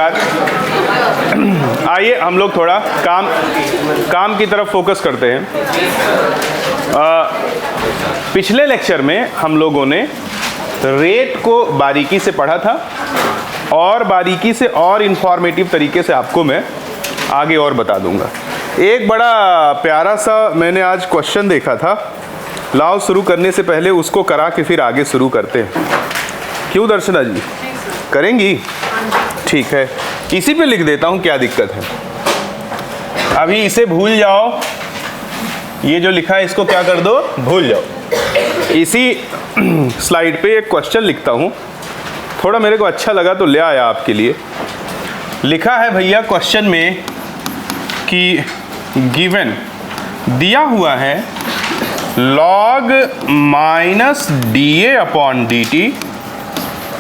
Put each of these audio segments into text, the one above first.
नमस्कार। आइए हम लोग थोड़ा काम की तरफ फोकस करते हैं। पिछले लेक्चर में हम लोगों ने रेट को बारीकी से पढ़ा था और बारीकी से और इंफॉर्मेटिव तरीके से आपको मैं आगे और बता दूंगा। एक बड़ा प्यारा सा मैंने आज क्वेश्चन देखा था, लाओ शुरू करने से पहले उसको करा के फिर आगे शुरू करते हैं। क्यों दर्शना जी, करेंगी? ठीक है, इसी पे लिख देता हूँ, क्या दिक्कत है। अभी इसे भूल जाओ, ये जो लिखा है इसको क्या कर दो, भूल जाओ। इसी स्लाइड पे एक क्वेश्चन लिखता हूँ, थोड़ा मेरे को अच्छा लगा तो ले आया आपके लिए। लिखा है भैया क्वेश्चन में कि गिवन दिया हुआ है log minus DA upon DT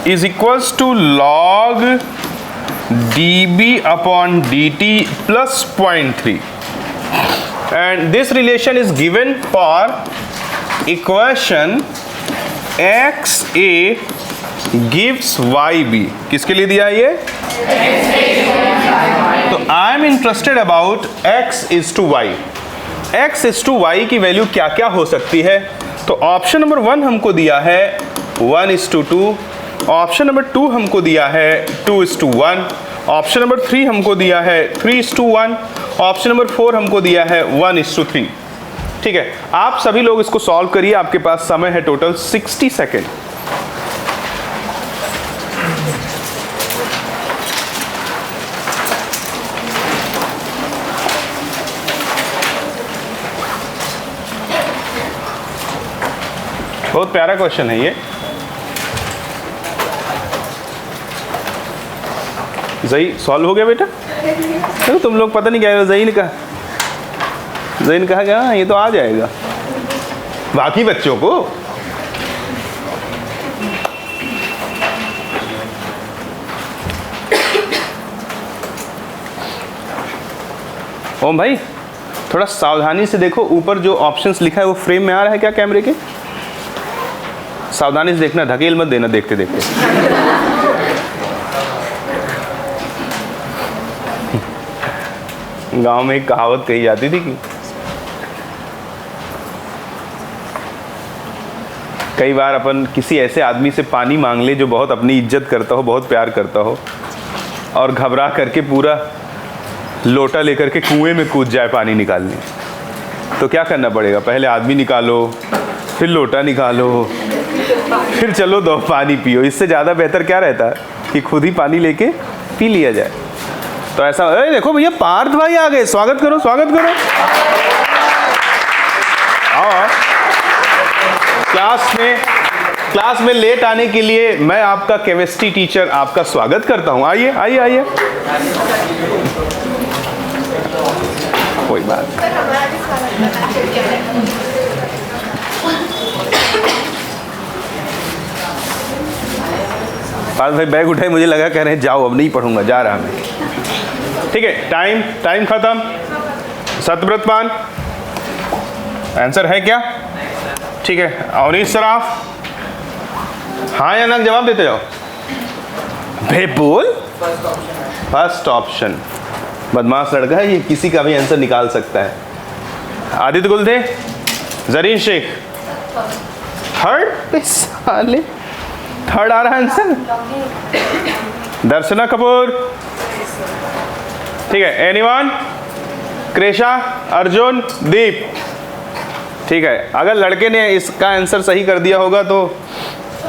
is equals to log dB upon dt plus 0.3, and this relation is given for equation XA gives YB। किसके लिए दिया है ये? तो I am interested about X is to Y। X is to Y की value क्या क्या हो सकती है? तो ऑप्शन नंबर 1 हमको दिया है 1:2, ऑप्शन नंबर 2 हमको दिया है 2:1, ऑप्शन नंबर 3 हमको दिया है 3:1, ऑप्शन नंबर 4 हमको दिया है 1:3। ठीक है, आप सभी लोग इसको सॉल्व करिए। आपके पास समय है टोटल 60 सेकेंड। बहुत प्यारा क्वेश्चन है ये। जई सॉल्व हो गया बेटा? तो तुम लोग पता नहीं क्या जई ने कहा क्या, ये तो आ जाएगा बाकी बच्चों को। ओम भाई थोड़ा सावधानी से देखो, ऊपर जो ऑप्शंस लिखा है वो फ्रेम में आ रहा है क्या कैमरे के? सावधानी से देखना, धकेल मत देना देखते देखते। गांव में एक कहावत कही जाती थी कि कई बार अपन किसी ऐसे आदमी से पानी मांग ले जो बहुत अपनी इज्जत करता हो, बहुत प्यार करता हो, और घबरा करके पूरा लोटा लेकर के कुएं में कूद जाए पानी निकालने, तो क्या करना पड़ेगा? पहले आदमी निकालो, फिर लोटा निकालो, फिर चलो दो पानी पियो। इससे ज़्यादा बेहतर क्या रहता है कि खुद ही पानी लेके पी लिया जाए। तो ऐसा, देखो भैया पार्थ भाई आ गए, स्वागत करो स्वागत करो। और क्लास में लेट आने के लिए मैं आपका केमिस्ट्री टीचर आपका स्वागत करता हूं। आइए आइए आइए, कोई बात। पार्थ भाई बैग उठाए, मुझे लगा कह रहे हैं जाओ अब नहीं पढ़ूंगा, जा रहा मैं। ठीक है, टाइम खत्म। सतव्रतपान आंसर है क्या? ठीक है, अवनीश सराफ हाँ या ना जवाब देते जाओ। बे बोल, फर्स्ट ऑप्शन। बदमाश लड़का है ये, किसी का भी आंसर निकाल सकता है। आदित्य गुलदे, जरीन शेख, थर्ड पे साले थर्ड आ रहा है आंसर। दर्शना कपूर, ठीक है। एनीवन? क्रेशा, अर्जुन, दीप, ठीक है। अगर लड़के ने इसका आंसर सही कर दिया होगा तो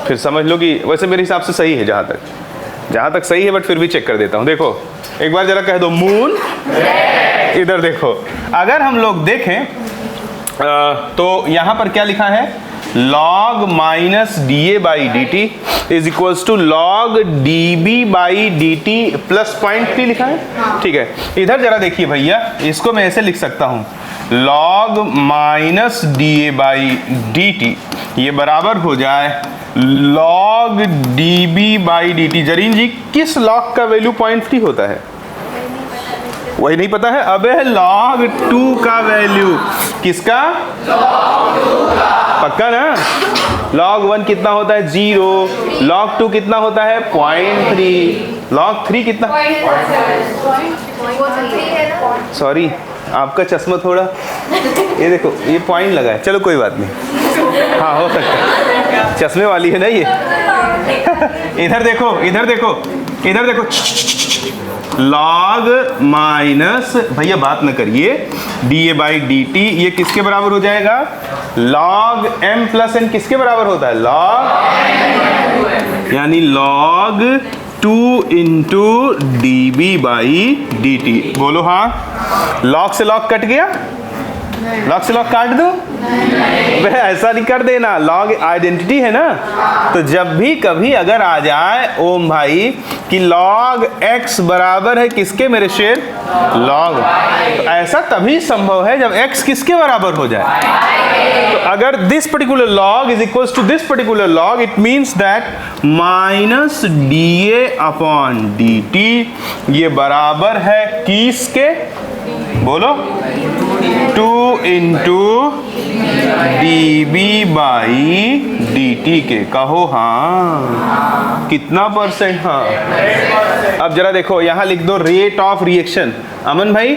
फिर समझ लो कि वैसे मेरे हिसाब से सही है, जहाँ तक सही है, बट फिर भी चेक कर देता हूँ। देखो एक बार जरा कह दो मून। इधर देखो, अगर हम लोग देखें तो यहाँ पर क्या लिखा है? log minus DA by DT is equals to log DB by DT plus 0.3 लिखा है। ठीक है, इधर जरा देखिए भैया, इसको मैं ऐसे लिख सकता हूँ log minus DA by DT, ये बराबर हो जाए log DB by DT। Zareen ji, किस log का वैल्यू 0.3 होता है? वही नहीं पता है? अबे log 2 का वैल्यू, किसका? log 2 का। पक्का ना? log 1 कितना होता है? 0, log 2 कितना होता है? 0.3। log 3 कितना, सॉरी आपका चश्मा थोड़ा, ये देखो ये पॉइंट लगा है, चलो कोई बात नहीं, हाँ हो सकता है, चश्मे वाली है ना ये। इधर देखो इधर देखो इधर देखो, log माइनस, भैया बात न करिए, da/dt ये किसके बराबर हो जाएगा, log m प्लस n किसके बराबर होता है, log, यानी log 2 इंटू dB/dt। बोलो हाँ, log से log कट गया, log से log काट दूं, वह ऐसा नहीं कर देना, log आइडेंटिटी है ना, तो जब भी कभी अगर आ जाए ओम भाई कि log x बराबर है किसके मेरे शेर, log, तो ऐसा तभी संभव है जब x किसके बराबर हो जाए। तो अगर this particular log is equals to this particular log, it means that minus da/dt ये बराबर है किसके, बोलो 2 इंटू dB/dt के, कहो हाँ, कितना परसेंट, हाँ। अब जरा देखो यहाँ लिख दो रेट ऑफ रिएक्शन, अमन भाई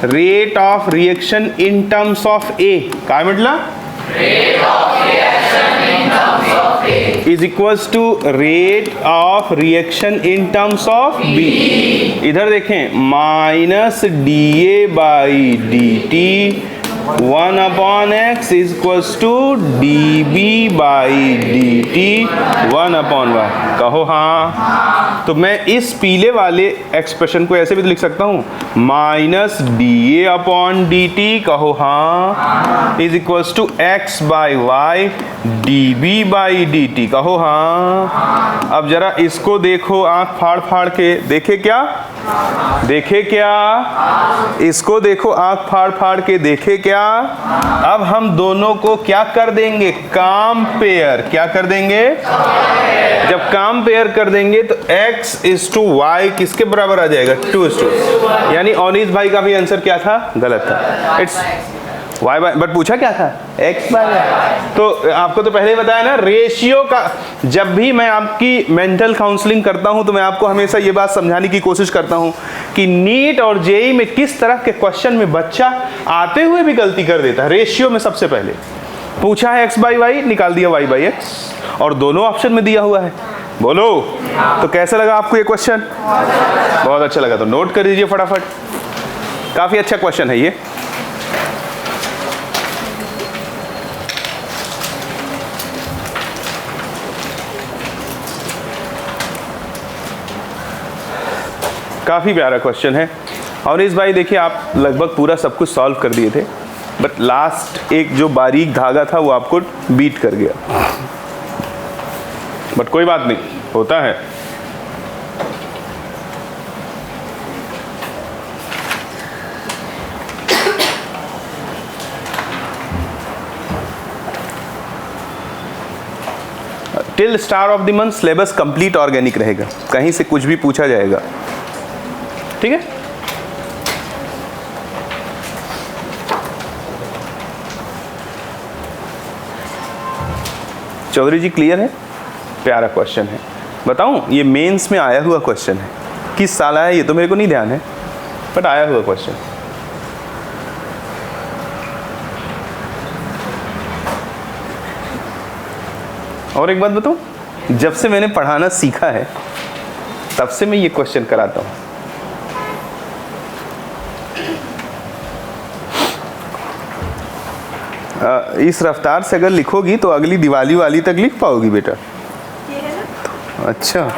rate of reaction in terms of A, काय म्हटलं, rate of reaction in terms of A is equals to rate of reaction in terms of B. इधर देखें minus da/dt 1/x is equals to dB/dt 1/y, कहो हाँ। तो मैं इस पीले वाले एक्सप्रेशन को ऐसे भी तो लिख सकता हूँ, माइनस da/dt, कहो हाँ, is equals to x/y dB/dt, कहो हाँ। अब जरा इसको देखो आंख फाड़ फाड़ के, देखे क्या, देखे क्या, इसको देखो आंख फाड़ फाड़ के, देखे क्या। अब हम दोनों को क्या कर देंगे, कंपेयर, क्या कर देंगे, जब कंपेयर कर देंगे तो x इज टू y किसके बराबर आ जाएगा, 2:2, यानी अनीस भाई का भी आंसर क्या था, गलत था, इट्स y बाय, बट पूछा क्या था, x बाय। तो आपको तो पहले ही बताया ना, रेशियो का, जब भी मैं आपकी मेंटल काउंसलिंग करता हूं तो मैं आपको हमेशा ये बात समझाने की कोशिश करता हूं कि नीट और जेई में किस तरह के क्वेश्चन में बच्चा आते हुए भी गलती कर देता है। रेशियो में सबसे पहले पूछा है x/y, निकाल दिया y/x, और दोनों ऑप्शन में दिया हुआ है, बोलो तो कैसा लगा आपको ये क्वेश्चन, बहुत अच्छा लगा, तो नोट कर दीजिए फटाफट, काफी अच्छा क्वेश्चन है ये। काफ़ी प्यारा क्वेश्चन है। और इस भाई देखिए आप लगभग पूरा सब कुछ सॉल्व कर दिए थे, बट लास्ट एक जो बारीक धागा था वो आपको बीट कर गया, बट कोई बात नहीं, होता है। Till star of the month syllabus complete organic रहेगा, कहीं से कुछ भी पूछा जाएगा, ठीक है। चौधरी जी क्लियर है, प्यारा क्वेश्चन है। बताऊं ये मेंस में आया हुआ क्वेश्चन है, किस साल आया ये तो मेरे को नहीं ध्यान है, बट आया हुआ क्वेश्चन। और एक बात बताऊं, जब से मैंने पढ़ाना सीखा है तब से मैं ये क्वेश्चन कराता हूं। इस रफ्तार से अगर लिखोगी तो अगली दिवाली वाली तक लिख पाओगी बेटा। ये है ना? अच्छा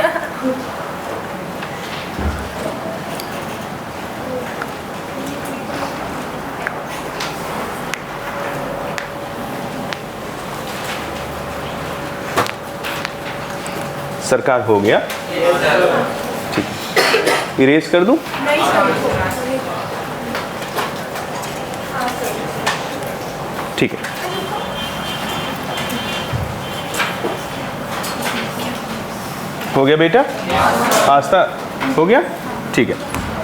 सरकार हो गया, ठीक, इरेज कर दूं? ठीक है, हो गया बेटा, आस्था हो गया, ठीक है।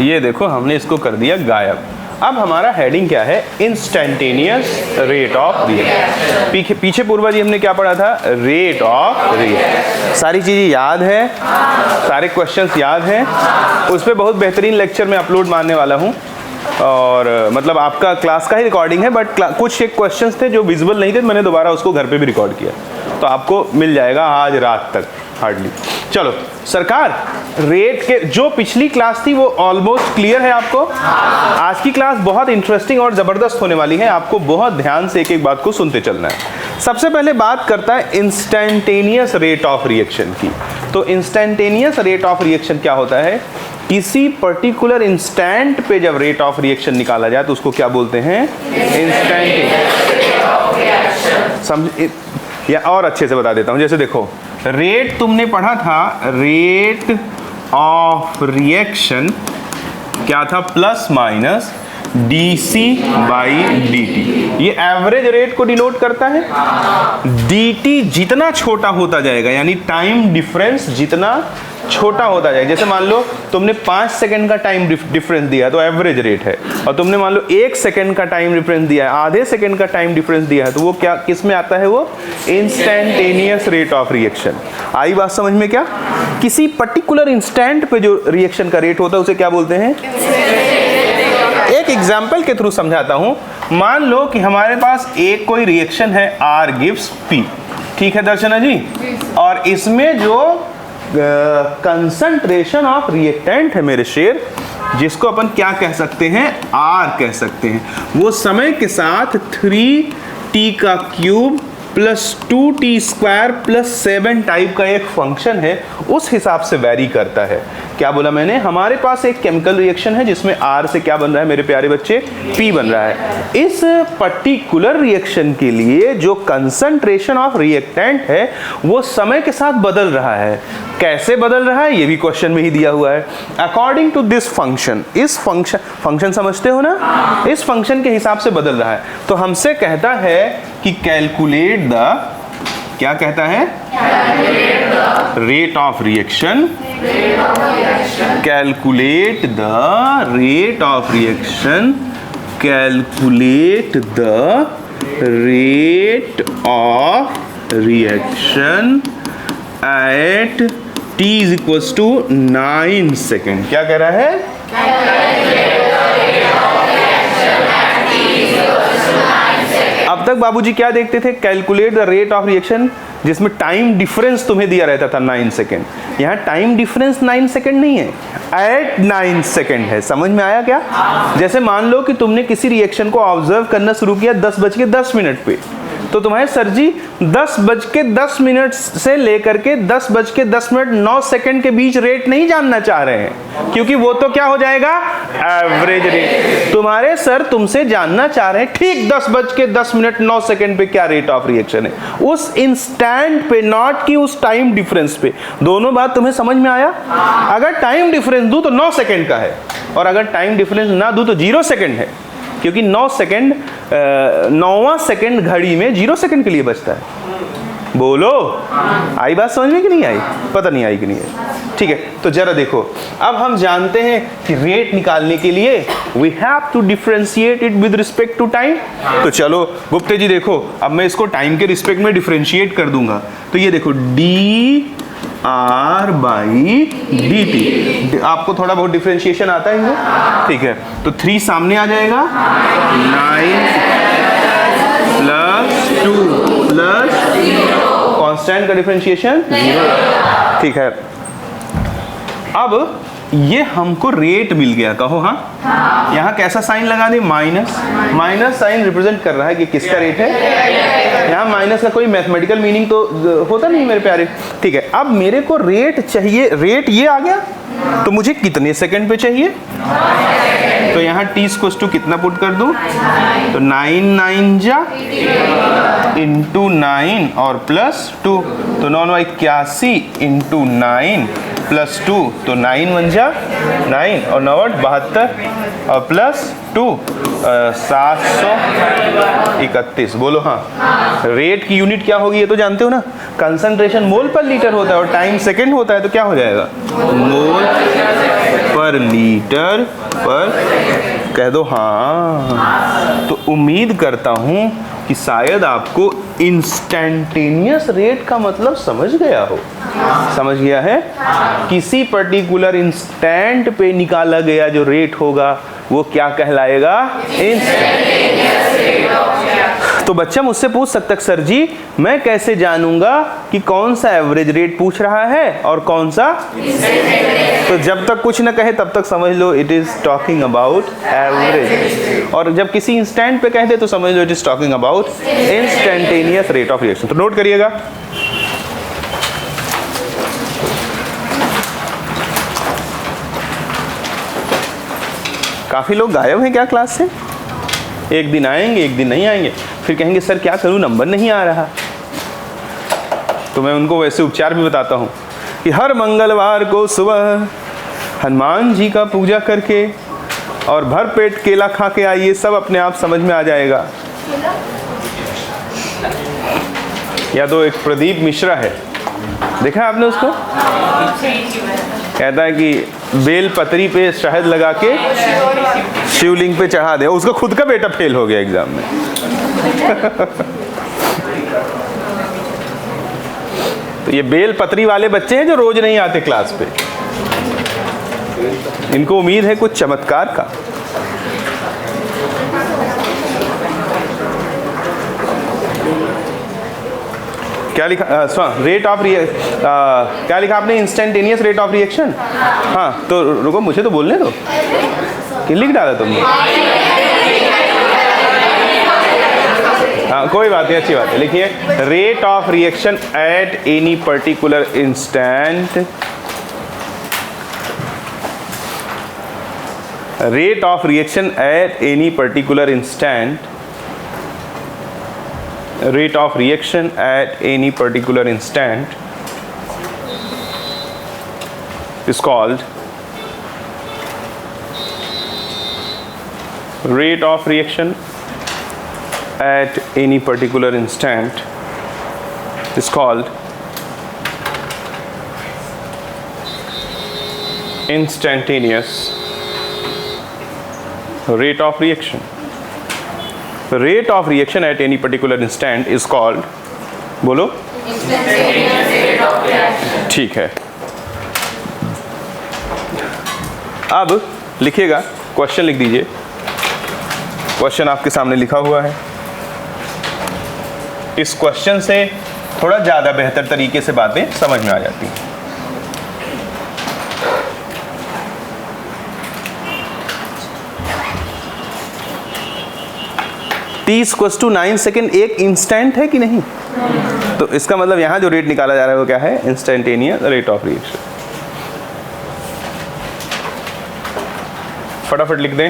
ये देखो हमने इसको कर दिया गायब। अब हमारा हेडिंग क्या है? Instantaneous rate of reaction. पीछे पूर्वा जी हमने क्या पढ़ा था? Rate of reaction. सारी चीज़ें याद है, सारे क्वेश्चंस याद हैं। उस पर बहुत बेहतरीन लेक्चर मैं अपलोड मारने वाला हूँ, और मतलब आपका क्लास का ही रिकॉर्डिंग है, बट कुछ एक क्वेश्चंस थे जो विजुअल नहीं थे, मैंने दोबारा उसको घर पे भी रिकॉर्ड किया, तो आपको मिल जाएगा आज रात तक हार्डली। चलो सरकार, रेट के जो पिछली क्लास थी वो ऑलमोस्ट क्लियर है आपको? आज की क्लास बहुत इंटरेस्टिंग और ज़बरदस्त होने वाली है, आपको बहुत ध्यान से एक एक बात को सुनते चलना है। सबसे पहले बात करता है इंस्टेंटेनियस रेट ऑफ रिएक्शन की। तो इंस्टेंटेनियस रेट ऑफ रिएक्शन क्या होता है? किसी पर्टिकुलर इंस्टेंट पे जब रेट ऑफ रिएक्शन निकाला जाए तो उसको क्या बोलते हैं? इंस्टेंटेनियस। समझ, या और अच्छे से बता देता हूं, जैसे देखो रेट तुमने पढ़ा था, रेट ऑफ रिएक्शन क्या था? Plus minus dc by dt। ये एवरेज रेट को डिनोट करता है। dt जितना छोटा होता जाएगा, यानी टाइम डिफरेंस जितना छोटा होता जाएगा, जैसे मान लो तुमने 5 सेकंड का टाइम डिफरेंस दिया तो एवरेज रेट है, और तुमने मान लो 1 सेकंड का टाइम डिफरेंस दिया है, आधे सेकंड का टाइम डिफरेंस दिया है, तो वो क्या किस में आता है? वो इंस्टेंटेनियस रेट ऑफ रिएक्शन। आई बात समझ में? क्या किसी पर्टिकुलर इंस्टेंट पे जो रिएक्शन का रेट होता है उसे क्या बोलते हैं? एक एग्जाम्पल के थ्रू समझाता हूं। मान लो कि हमारे पास एक कोई रिएक्शन है R गिव्स P, ठीक है दर्शना जी, और इसमें जो कंसंट्रेशन ऑफ रिएक्टेंट है मेरे शेर, जिसको अपन क्या कह सकते हैं? R कह सकते हैं, वो समय के साथ 3t का cube plus 2t square plus 7 type का एक फंक्शन है, उस हिसाब से वैरी करता है। क्या बोला मैंने? हमारे पास एक केमिकल रिएक्शन है जिसमें R से क्या बन रहा है मेरे प्यारे बच्चे? P बन रहा है। इस पर्टिकुलर रिएक्शन के लिए जो कंसंट्रेशन ऑफ रिएक्टेंट है वो समय के साथ बदल रहा है। कैसे बदल रहा है ये भी क्वेश्चन में ही दिया हुआ है। अकॉर्डिंग टू दिस फंक्शन, इस फंक्शन समझते हो ना? इस फंक्शन के हिसाब से बदल रहा है। तो हमसे कहता है कि कैलकुलेट द, क्या कहता है? Rate of reaction. Calculate the rate of reaction. Calculate the rate of reaction at t is equals to 9 second. क्या कह रहा है? अब तक बाबूजी क्या देखते थे? Calculate the rate of reaction, जिसमें टाइम डिफरेंस तुम्हें दिया रहता था 9 सेकेंड। यहाँ टाइम डिफरेंस 9 सेकेंड नहीं है, एट 9 सेकेंड है। समझ में आया क्या? जैसे मान लो कि तुमने किसी रिएक्शन को ऑब्जर्व करना शुरू किया 10:10 पे, तो तुम्हारे सर जी 10:10 से लेकर के 10:10 के बीच रेट नहीं जानना चाह रहे हैं, क्योंकि वो तो क्या हो जाएगा? Average rate. तुम्हारे सर तुमसे जानना चाह रहे हैं ठीक 10:10 पे क्या रेट ऑफ रिएक्शन है, उस इंस्टेंट पे, नॉट कि उस टाइम डिफरेंस पे। दोनों बात तुम्हें समझ में आया? अगर टाइम डिफरेंस दूं तो 9 सेकेंड का है, और अगर टाइम डिफरेंस ना दूं तो 0 सेकेंड है, क्योंकि 9वां सेकंड घड़ी में 0 सेकंड के लिए बचता है। बोलो, आई बात समझ में कि नहीं आई? पता नहीं आई कि नहीं आई। ठीक है, तो जरा देखो, अब हम जानते हैं कि रेट निकालने के लिए we have to differentiate it with respect to time. तो चलो गुप्ते जी देखो, अब मैं इसको टाइम के रिस्पेक्ट में डिफरेंशिएट कर दूंगा। तो ये देखो dr बाई dt, आपको थोड़ा बहुत डिफरेंशिएशन आता है इनको? ठीक है, तो 3 सामने आ जाएगा, 9 प्लस 2 प्लस कांस्टेंट का डिफरेंशिएशन 0। ठीक है, अब ये हमको रेट मिल गया, कहो हाँ? यहाँ कैसा साइन लगा दे? माइनस। माइनस साइन रिप्रेजेंट कर रहा है कि किसका रेट है। यहाँ माइनस का कोई मैथमेटिकल मीनिंग तो होता नहीं मेरे प्यारे। ठीक है, अब मेरे को रेट चाहिए, रेट ये आ गया, तो मुझे कितने सेकंड पे चाहिए? तो यहाँ t इक्वल्स टू कितना पुट कर दूं? तो 9 9 जा इंटू 9 और प्लस 2, तो 9 81 इंटू 9 प्लस 2, तो 9 1 जा 9 और 9 72 और प्लस 2 731। बोलो हाँ। रेट की यूनिट क्या होगी ये तो जानते हो ना? कंसंट्रेशन मोल पर लीटर होता है और टाइम सेकंड होता है, तो क्या हो जाएगा? मोल पर लीटर पर कह दो हाँ। तो उम्मीद करता हूं कि शायद आपको इंस्टेंटेनियस रेट का मतलब समझ गया हो। समझ गया है? किसी पर्टिकुलर इंस्टेंट पे निकाला गया जो रेट होगा वो क्या कहलाएगा? Instantaneous rate of reaction. तो बच्चा मुझसे पूछ सकता है सर जी मैं कैसे जानूंगा कि कौन सा एवरेज रेट पूछ रहा है और कौन सा? तो जब तक कुछ न कहे तब तक समझ लो it is talking about average, और जब किसी इंस्टेंट पे कह दे तो समझ लो it is talking about instantaneous rate of reaction. तो नोट करिएगा। काफी लोग गायब हैं क्या क्लास से? एक दिन आएंगे एक दिन नहीं आएंगे, फिर कहेंगे सर क्या करूं नंबर नहीं आ रहा। तो मैं उनको वैसे उपचार भी बताता हूं कि हर मंगलवार को सुबह हनुमान जी का पूजा करके और भर पेट केला खा के आइए, सब अपने आप समझ में आ जाएगा। या तो एक प्रदीप मिश्रा है, देखा आपने उसको? कहता है कि बेल पतरी पे शहद लगा के शिवलिंग पे चढ़ा दे। उसका खुद का बेटा फेल हो गया एग्जाम में। तो ये बेल पतरी वाले बच्चे हैं जो रोज नहीं आते क्लास पे, इनको उम्मीद है कुछ चमत्कार का। क्या लिखा? रेट ऑफ क्या लिखा आपने? Instantaneous rate of reaction. हाँ तो रुको मुझे तो बोलने दो। क्या लिख डाला तुमने? हाँ कोई बात नहीं, अच्छी बात है। लिखिए rate of reaction at any particular instant. Rate of reaction at any particular instant. Rate of reaction at any particular instant is called rate of reaction at any particular instant is called instantaneous rate of reaction. The rate of reaction at any particular instant is called, बोलो? Instantaneous rate of reaction. ठीक है। अब लिखिएगा, question लिख दीजिए। Question आपके सामने लिखा हुआ है। इस क्वेश्चन से थोड़ा ज़्यादा बेहतर तरीके से बातें समझ में आ जाती हैं। T=9 सेकेंड एक इंस्टेंट है कि नहीं? तो इसका मतलब यहाँ जो रेट निकाला जा रहा है वो क्या है? Instantaneous rate of reaction. फटाफट लिख दें।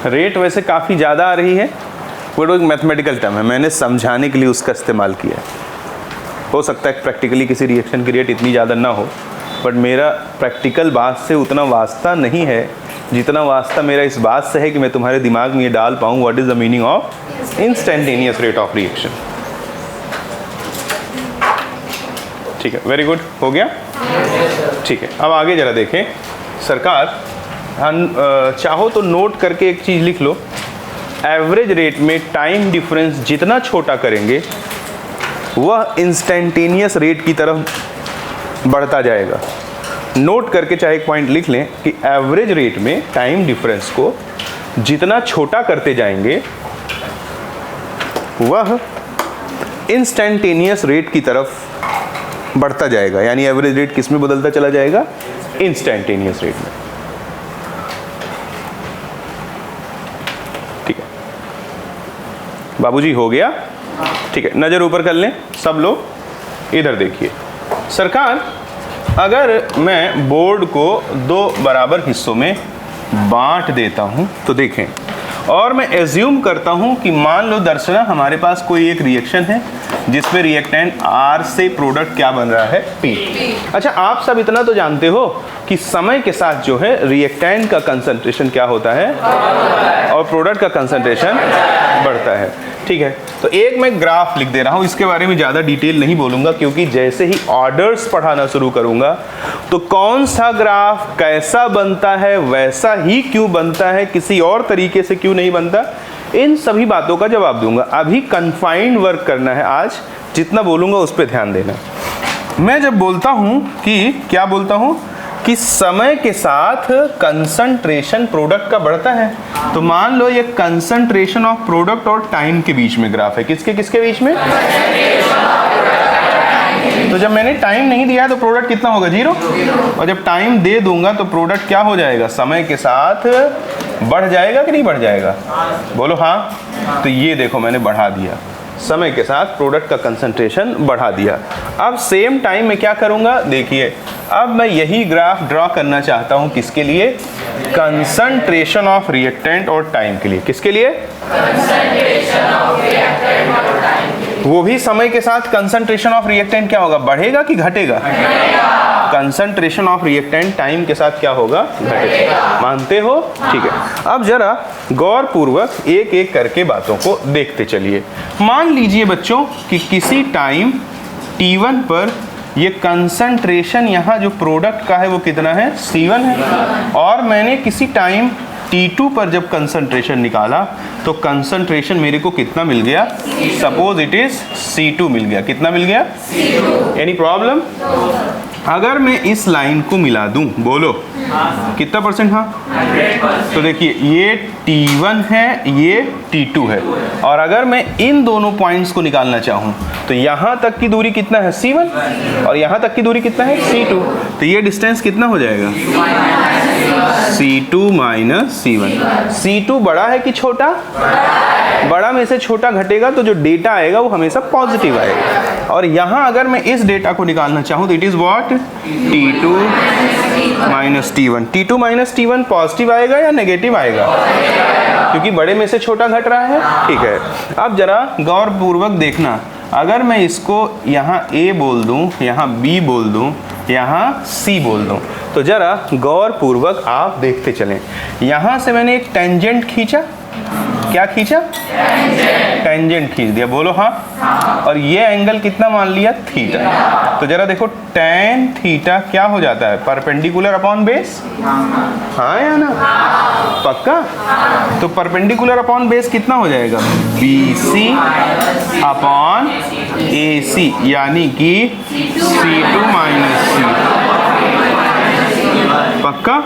रेट वैसे काफ़ी ज़्यादा आ रही है, वो एक मैथमेटिकल टर्म है, मैंने समझाने के लिए उसका इस्तेमाल किया है। हो सकता है प्रैक्टिकली किसी रिएक्शन की रेट इतनी ज़्यादा ना हो, बट मेरा प्रैक्टिकल बात से उतना वास्ता नहीं है जितना वास्ता मेरा इस बात से है कि मैं तुम्हारे दिमाग में ये डाल पाऊँ what is the meaning of instantaneous rate of reaction. ठीक है, वेरी गुड, हो गया? ठीक है, अब आगे ज़रा देखें। सरकार चाहो तो नोट करके एक चीज़ लिख लो, एवरेज रेट में टाइम डिफरेंस जितना छोटा करेंगे वह इंस्टेंटेनियस रेट की तरफ बढ़ता जाएगा। नोट करके चाहे एक पॉइंट लिख लें कि एवरेज रेट में टाइम डिफरेंस को जितना छोटा करते जाएंगे वह इंस्टेंटेनियस रेट की तरफ बढ़ता जाएगा। यानी एवरेज रेट किस में बदलता चला जाएगा? इंस्टेंटेनियस रेट में। बाबूजी हो गया? ठीक है, नज़र ऊपर कर लें सब लोग, इधर देखिए। सरकार अगर मैं बोर्ड को दो बराबर हिस्सों में बांट देता हूं तो देखें, और मैं एज्यूम करता हूं कि मान लो दर्शना हमारे पास कोई एक रिएक्शन है जिसमें रिएक्टेंट R से प्रोडक्ट क्या बन रहा है, P। अच्छा, आप सब इतना तो जानते हो कि समय के साथ जो है रिएक्टेंट का कंसंट्रेशन क्या होता है और प्रोडक्ट का कंसंट्रेशन बढ़ता है। ठीक है, तो एक मैं ग्राफ लिख दे रहा हूँ, इसके बारे में ज़्यादा डिटेल नहीं बोलूँगा क्योंकि जैसे ही ऑर्डर्स पढ़ाना शुरू करूँगा तो कौन सा ग्राफ कैसा बनता है, वैसा ही क्यों बनता है, किसी और तरीके से क्यों नहीं बनता, इन सभी बातों का जवाब दूंगा। अभी कन्फाइंड वर्क करना है आज, जितना बोलूँगा उस पर ध्यान देना। मैं जब बोलता हूँ कि क्या बोलता हूँ कि समय के साथ कंसंट्रेशन प्रोडक्ट का बढ़ता है, तो मान लो ये कंसंट्रेशन ऑफ प्रोडक्ट और टाइम के बीच में ग्राफ है। किसके किसके बीच में? तो जब मैंने टाइम नहीं दिया तो प्रोडक्ट कितना होगा, 0। और जब टाइम दे दूंगा तो प्रोडक्ट क्या हो जाएगा, समय के साथ बढ़ जाएगा कि नहीं बढ़ जाएगा, बोलो हाँ। तो ये देखो मैंने बढ़ा दिया, समय के साथ प्रोडक्ट का कंसंट्रेशन बढ़ा दिया। अब सेम टाइम में क्या करूंगा, देखिए अब मैं यही ग्राफ ड्रॉ करना चाहता हूं, किसके लिए, कंसंट्रेशन ऑफ रिएक्टेंट और टाइम के लिए। किसके लिए? कंसंट्रेशन ऑफ रिएक्टेंट और टाइम। वो भी समय के साथ कंसंट्रेशन ऑफ रिएक्टेंट क्या होगा, बढ़ेगा कि घटेगा? कंसंट्रेशन ऑफ रिएक्टेंट टाइम के साथ क्या होगा, घटेगा। मानते हो? ठीक है, अब जरा गौर पूर्वक एक एक करके बातों को देखते चलिए। मान लीजिए बच्चों कि किसी टाइम t1 पर ये कंसंट्रेशन यहाँ जो प्रोडक्ट का है वो कितना है, C1 है, और मैंने किसी टाइम T2 पर जब कंसंट्रेशन निकाला तो कंसंट्रेशन मेरे को कितना मिल गया, सपोज इट इज C2 मिल गया। कितना मिल गया, C2। Any problem? अगर मैं इस लाइन को मिला दूं, बोलो कितना परसेंट? हाँ, 100%। तो देखिए ये T1 है, ये T2 है, और अगर मैं इन दोनों पॉइंट्स को निकालना चाहूं तो यहाँ तक की दूरी कितना है, C1, और यहाँ तक की दूरी कितना है, C2। तो ये डिस्टेंस कितना हो जाएगा, C2 माइनस C1। C2 बड़ा है कि छोटा? बड़ा में से छोटा घटेगा तो जो डेटा आएगा वो हमेशा पॉजिटिव आएगा। और यहाँ अगर मैं इस डेटा को निकालना चाहूँ तो it is what, T2 minus T1। T2 minus T1 positive आएगा या नेगेटिव आएगा, क्योंकि बड़े में से छोटा घट रहा है। ठीक है, अब जरा गौर पूर्वक देखना, अगर मैं इसको यहाँ A बोल दूँ, यहाँ B बोल दूँ, यहाँ C बोल दूँ, तो जरा गौर पूर्वक आप देखते चलें। यहाँ से मैंने एक टेंजेंट खींचा, क्या खींचा, टेंजेंट खींच दिया, बोलो हाँ। और ये एंगल कितना मान लिया, थीटा। तो जरा देखो tan थीटा क्या हो जाता है, परपेंडिकुलर अपॉन बेस, हाँ या ना, पक्का? तो परपेंडिकुलर अपॉन बेस कितना हो जाएगा, BC अपॉन AC, यानी कि C2 माइनस C। पक्का?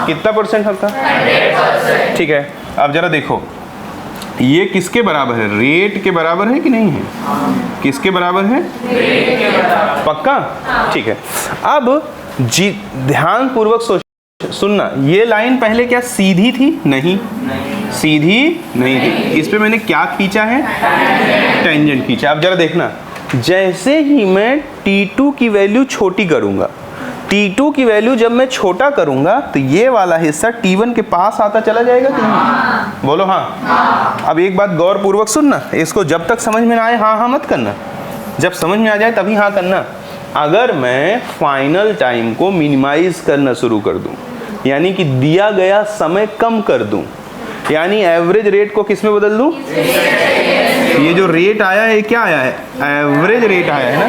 कितना परसेंट होता है? ठीक है, अब जरा देखो ये किसके बराबर है, रेट के बराबर है कि नहीं है, किसके बराबर है, रेट के बराबर। पक्का? ठीक है, अब जी ध्यान पूर्वक सुनना, ये लाइन पहले क्या सीधी थी, नहीं सीधी नहीं थी, इस पे मैंने क्या खींचा है, टेंजेंट खींचा। अब जरा देखना, जैसे ही मैं T2 की वैल्यू छोटी करूंगा, T2 की वैल्यू जब मैं छोटा करूंगा तो ये वाला हिस्सा T1 के पास आता चला जाएगा कि नहीं, बोलो हाँ। अब एक बात गौर पूर्वक सुनना, इसको जब तक समझ में ना आए हाँ हाँ मत करना, जब समझ में आ जाए तभी हाँ करना। अगर मैं फाइनल टाइम को मिनिमाइज करना शुरू कर दूं, यानी कि दिया गया समय कम कर दूं, यानी एवरेज रेट को किस में बदल दूं, ये जो रेट आया है क्या आया है, एवरेज रेट आया है ना,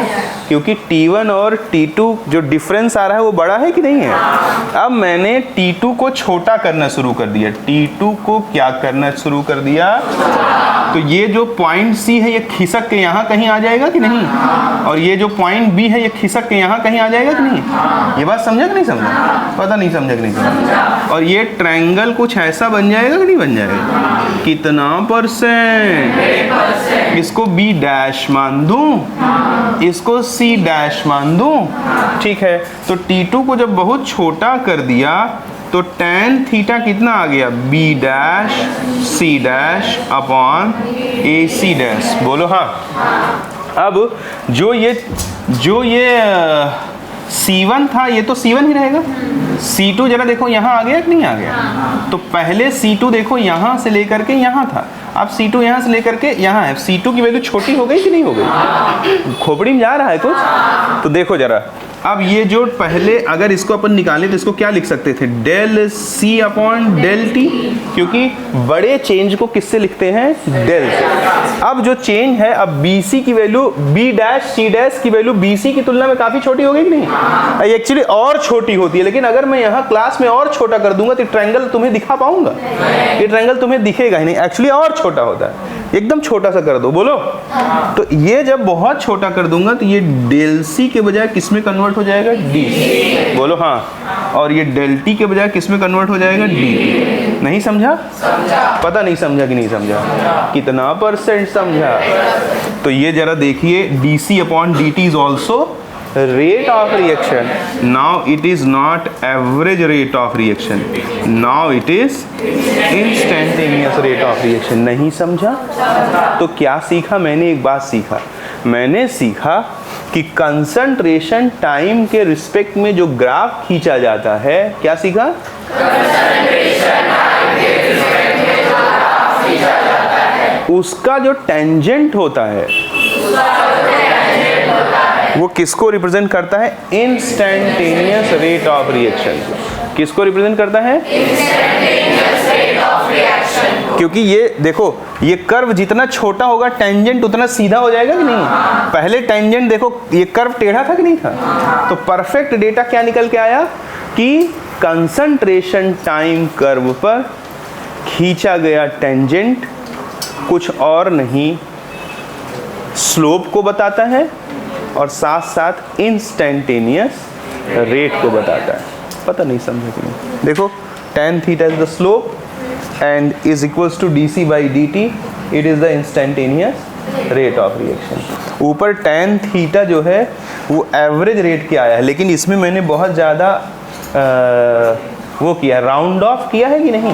क्योंकि T1 और T2 जो डिफरेंस आ रहा है वो बड़ा है कि नहीं है। अब मैंने T2 को छोटा करना शुरू कर दिया, T2 को क्या करना शुरू कर दिया, तो ये जो पॉइंट C है ये खिसक के यहाँ कहीं आ जाएगा कि नहीं, और ये जो पॉइंट B है ये खिसक के यहाँ कहीं आ जाएगा कि नहीं। ये बात समझा कि नहीं समझा, पता नहीं समझा कि नहीं समझा। और ये ट्रायंगल कुछ ऐसा बन जाएगा कि नहीं बन जाएगा, कितना परसेंट, इसको B डैश मान दूं, इसको C डैश मान दूं। ठीक है, तो T2 को जब बहुत छोटा कर दिया तो tan थीटा कितना आ गया, B dash C dash upon AC dash, बोलो हाँ। अब जो ये C1 था, ये तो C1 ही रहेगा। C2 जरा देखो यहाँ आ गया कि नहीं आ गया? तो पहले C2 देखो यहाँ से लेकर के यहाँ था, अब C2 यहाँ से लेकर के यहाँ है। C2 की वैल्यू छोटी हो गई कि नहीं हो गई? खोपड़ी में जा रहा है कुछ? तो देखो जरा, अब ये जो पहले अगर इसको अपन निकालें तो इसको क्या लिख सकते थे? Del C upon del T, क्योंकि बड़े चेंज को किससे लिखते हैं? डेल से। अब जो चेंज है, अब BC की value B dash C dash की वैल्यू BC की तुलना में काफी छोटी हो गई कि नहीं? एक्चुअली और छोटी होती है, लेकिन अगर मैं यहाँ क्लास में और छोटा कर दूंगा तो ट्रायंगल तुम्हें दिखा पाऊंगा? ये ट्रायंगल तुम्हें दिखेगा ही नहीं, एक्चुअली और छोटा होता है। एकदम छोटा सा कर दो, बोलो। तो ये जब बहुत छोटा कर दूंगा तो ये डेल C के बजाय किस में कन्वर्ट हो जाएगा? D। बोलो हाँ। और ये डेल T के बजाय किस में कन्वर्ट हो जाएगा? D। नहीं समझा? पता नहीं समझा कि नहीं समझा? कितना % समझा? तो ये जरा देखिए, DC upon DT is also rate of reaction. Now it is not average rate of reaction. Now it is instantaneous rate of reaction. नहीं समझा? तो क्या सीखा मैंने? एक बात सीखा मैंने, सीखा कि कंसंट्रेशन टाइम के रिस्पेक्ट में जो ग्राफ खींचा जाता है, क्या सीखा? उसका जो टेंजेंट होता है वो किसको रिप्रेजेंट करता है? Instantaneous rate of reaction. किसको रिप्रेजेंट करता है? Instantaneous rate of reaction. क्योंकि ये देखो, ये कर्व जितना छोटा होगा टेंजेंट उतना सीधा हो जाएगा कि नहीं? पहले टेंजेंट देखो, ये कर्व टेढ़ा था कि नहीं था? तो परफेक्ट डेटा क्या निकल के आया कि कंसंट्रेशन टाइम कर्व पर खींचा गया टेंजेंट कुछ और नहीं, स्लोप को बताता है और साथ साथ इंस्टैन्टेनियस रेट को बताता है। पता नहीं समझे कि नहीं? देखो, tan theta is the slope and is equals to DC by DT, it is the instantaneous rate of reaction. ऊपर tan थीटा जो है वो एवरेज रेट के आया है, लेकिन इसमें मैंने बहुत ज़्यादा वो किया, राउंड ऑफ किया है कि नहीं?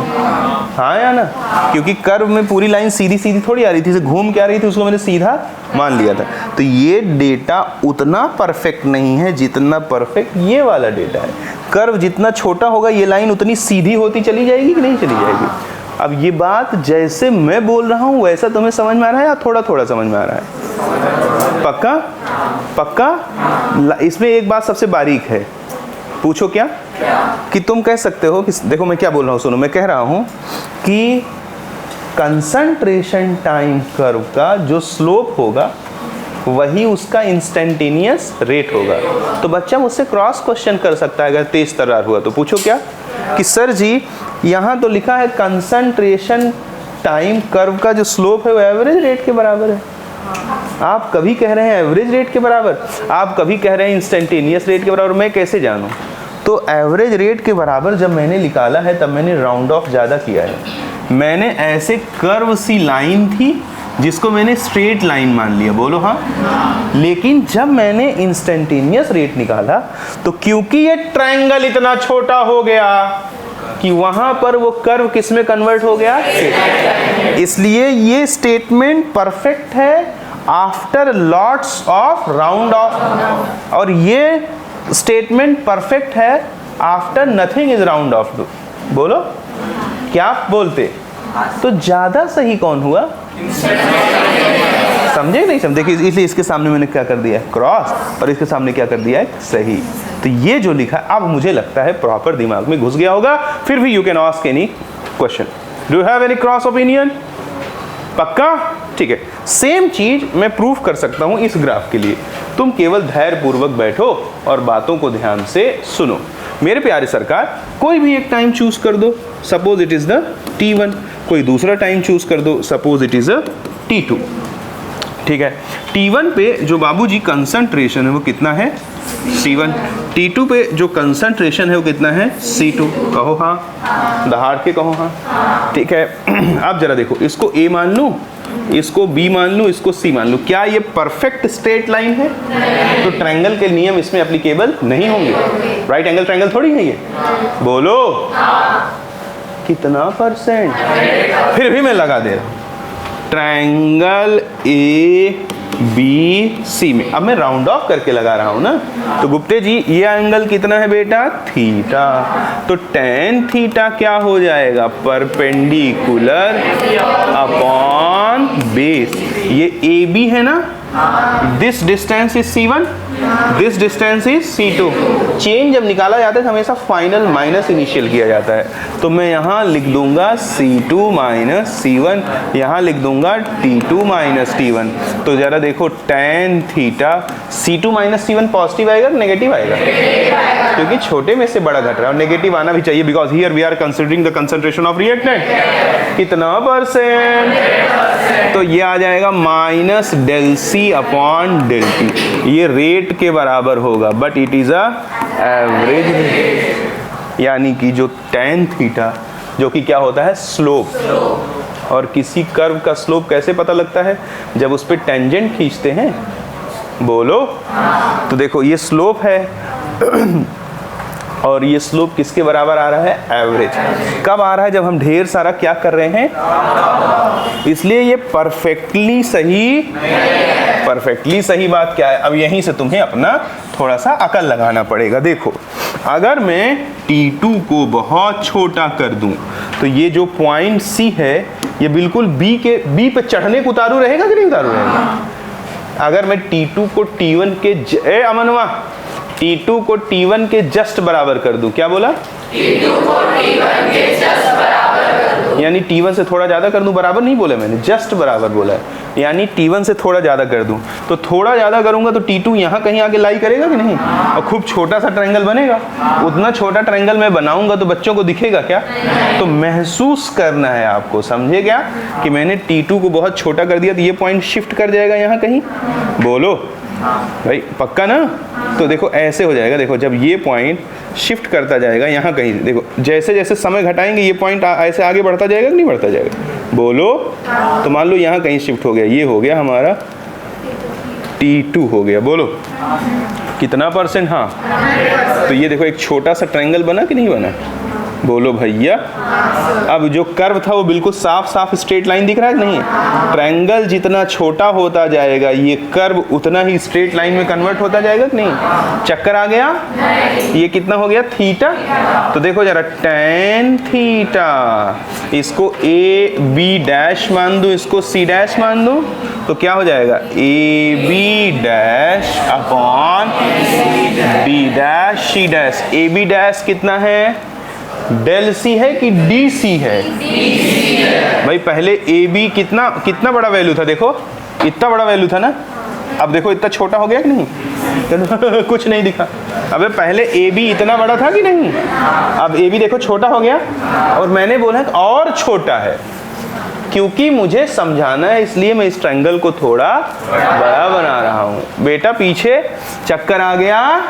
हाँ या ना? क्योंकि कर्व में पूरी लाइन सीधी सीधी थोड़ी आ रही थी, घूम के आ रही थी, उसको मैंने सीधा मान लिया था। तो ये डेटा उतना परफेक्ट नहीं है जितना परफेक्ट ये वाला डेटा है। कर्व जितना छोटा होगा ये लाइन उतनी सीधी होती चली जाएगी कि नहीं चली जाएगी? अब ये बात जैसे मैं बोल रहा हूँ वैसा तुम्हें समझ में आ रहा है या थोड़ा थोड़ा समझ में आ रहा है? पक्का? पक्का? इसमें एक बात सबसे बारीक है, पूछो क्या? कि तुम कह सकते हो कि देखो मैं क्या बोल रहा हूँ, सुनो। मैं कह रहा हूँ कि कंसंट्रेशन टाइम कर्व का जो स्लोप होगा वही उसका इंस्टैन्टेनियस रेट होगा। तो बच्चा मुझसे क्रॉस क्वेश्चन कर सकता है अगर तेज तर्रार हुआ तो। पूछो क्या? कि सर जी यहाँ तो लिखा है कंसंट्रेशन टाइम कर्व का जो स्लोप है वो एवरेज रेट के बराबर है। आप कभी कह रहे हैं एवरेज रेट के बराबर, आप कभी कह रहे हैं इंस्टैन्टेनियस रेट के बराबर, मैं कैसे जानूं? तो एवरेज रेट के बराबर जब मैंने निकाला है तब मैंने राउंड ऑफ ज़्यादा किया है। मैंने ऐसे कर्व सी लाइन थी जिसको मैंने स्ट्रेट लाइन मान लिया, बोलो हाँ। लेकिन जब मैंने इंस्टैन्टेनियस रेट निकाला तो क्योंकि ये ट्रायंगल इतना छोटा हो गया कि वहां पर वो कर्व किस में कन्वर्ट हो गया? इसलिए ये स्टेटमेंट परफेक्ट है after lots of round of, और ये स्टेटमेंट परफेक्ट है after nothing is round of. बोलो क्या बोलते? तो ज्यादा सही कौन हुआ? समझे नहीं समझे? इसलिए इसके सामने मैंने क्या कर दिया है? क्रॉस, और इसके सामने क्या कर दिया है? सही। तो ये जो लिखा अब मुझे लगता है प्रॉपर दिमाग में घुस गया होगा। फिर भी you can ask any question. Do you have any cross opinion? पक्का? ठीक है। सेम चीज मैं प्रूफ कर सकता हूं इस ग्राफ के लिए। तुम केवल धैर्य पूर्वक बैठो और बातों को ध्यान से सुनो। मेरे प्यारे सरकार, कोई भी एक टाइम चूज कर दो, suppose it is the T1, कोई दूसरा टाइम चूज कर दो, suppose it is a T2। ठीक है। T1 पे जो बाबूजी कंसंट्रेशन है वो कितना है? C1। T2 पे जो कंसंट्रेशन है वो कितना है? C2। कहो हाँ, दहाड़ के कहो हाँ। ठीक है। अब जरा देखो, इसको A मान लूँ, इसको B मान लूँ, इसको C मान लूँ, क्या ये परफेक्ट स्ट्रेट लाइन है? तो ट्रायंगल के नियम इसमें एप्लीकेबल नहीं होंगे। राइट एंगल ट्रायंगल थोड़ी है ये, बोलो कितना %? फिर भी मैं लगा दे रहा हूँ, ट्रायंगल A बी सी में। अब मैं राउंड ऑफ करके लगा रहा हूं ना, तो गुप्ते जी ये एंगल कितना है बेटा? थीटा। तो tan थीटा क्या हो जाएगा? Perpendicular upon base. ये ए बी है ना, this distance is C1, this distance is C2। Change जब निकाला जाता है तो हमेशा फाइनल माइनस इनिशियल किया जाता है, तो मैं यहाँ लिख दूंगा C2 माइनस C1, यहाँ लिख दूंगा T2 माइनस T1। तो जरा देखो tan theta, C2 minus C1 positive आएगा नेगेटिव आएगा? क्योंकि छोटे में से बड़ा घट रहा है और नेगेटिव आना भी चाहिए, because here we are considering the concentration of reactant. कितना %? तो ये आ जाएगा minus del C upon del T. ये रेट के बराबर होगा, but it is a average. यानी कि जो tan थीटा, जो कि क्या होता है? स्लोप। और किसी कर्व का स्लोप कैसे पता लगता है? जब उस पर टेंजेंट खींचते हैं। बोलो। तो देखो ये स्लोप है और ये स्लोप किसके बराबर आ रहा है? एवरेज। कब आ रहा है? जब हम ढेर सारा क्या कर रहे हैं? इसलिए ये परफेक्टली सही बात क्या है? अब यहीं से तुम्हें अपना थोड़ा सा अकल लगाना पड़ेगा। देखो, अगर मैं T2 को बहुत छोटा कर दूं तो ये जो पॉइंट C है ये बिल्कुल B पे चढ़ने को उतारू रहेगा कि नहीं उतारू रहेगा? अगर मैं T2 को T1 के T2 को T1 के जस्ट बराबर कर दूं, क्या बोला? T2 को T1 के जस्ट बराबर कर दूं, यानी T1 से थोड़ा ज्यादा कर दूं। बराबर नहीं बोला मैंने, जस्ट बराबर बोला है। यानी T1 से थोड़ा ज्यादा कर दूं, तो थोड़ा ज्यादा करूंगा तो T2 यहाँ कहीं आके लाई करेगा कि नहीं? और खूब छोटा सा ट्रायंगल बनेगा। उतना छोटा ट्रायंगल मैं बनाऊंगा तो बच्चों को दिखेगा क्या? तो महसूस करना है आपको, समझे क्या? कि मैंने T2 को बहुत छोटा कर दिया तो ये पॉइंट शिफ्ट कर जाएगा यहाँ कहीं। बोलो भाई, पक्का ना? तो देखो ऐसे हो जाएगा। देखो जब ये पॉइंट शिफ्ट करता जाएगा यहाँ कहीं, देखो जैसे जैसे समय घटाएंगे ये पॉइंट ऐसे आगे बढ़ता जाएगा कि नहीं बढ़ता जाएगा? बोलो। तो मान लो यहाँ कहीं शिफ्ट हो गया, ये हो गया हमारा T2 हो गया। बोलो कितना %? हाँ। तो ये देखो एक छोटा सा ट्रायंगल बना कि नहीं बना? बोलो भैया। अब जो कर्व था वो बिल्कुल साफ स्ट्रेट लाइन दिख रहा है कि नहीं? ट्रायंगल जितना छोटा होता जाएगा ये कर्व उतना ही स्ट्रेट लाइन में कन्वर्ट होता जाएगा कि नहीं? चक्कर आ गया? ये कितना हो गया? थीटा। तो देखो जरा tan थीटा, इसको A B डैश मान दूं, इसको C डैश मान दूं, तो क्या हो जाएगा? A B dash upon B dash C dash. A B dash कितना है? डेल सी है कि डी सी है? भाई पहले ए बी कितना बड़ा वैल्यू था? देखो इतना बड़ा वैल्यू था ना, अब देखो इतना छोटा हो गया कि नहीं? कुछ नहीं दिखा। अबे पहले ए बी इतना बड़ा था कि नहीं? अब ए बी देखो छोटा हो गया, और मैंने बोला कि और छोटा है, क्योंकि मुझे समझाना है इसलिए मैं इस ट्रायंगल को थोड़ा बड़ा बना रहा हूं। बेटा पीछे चक्कर आ गया?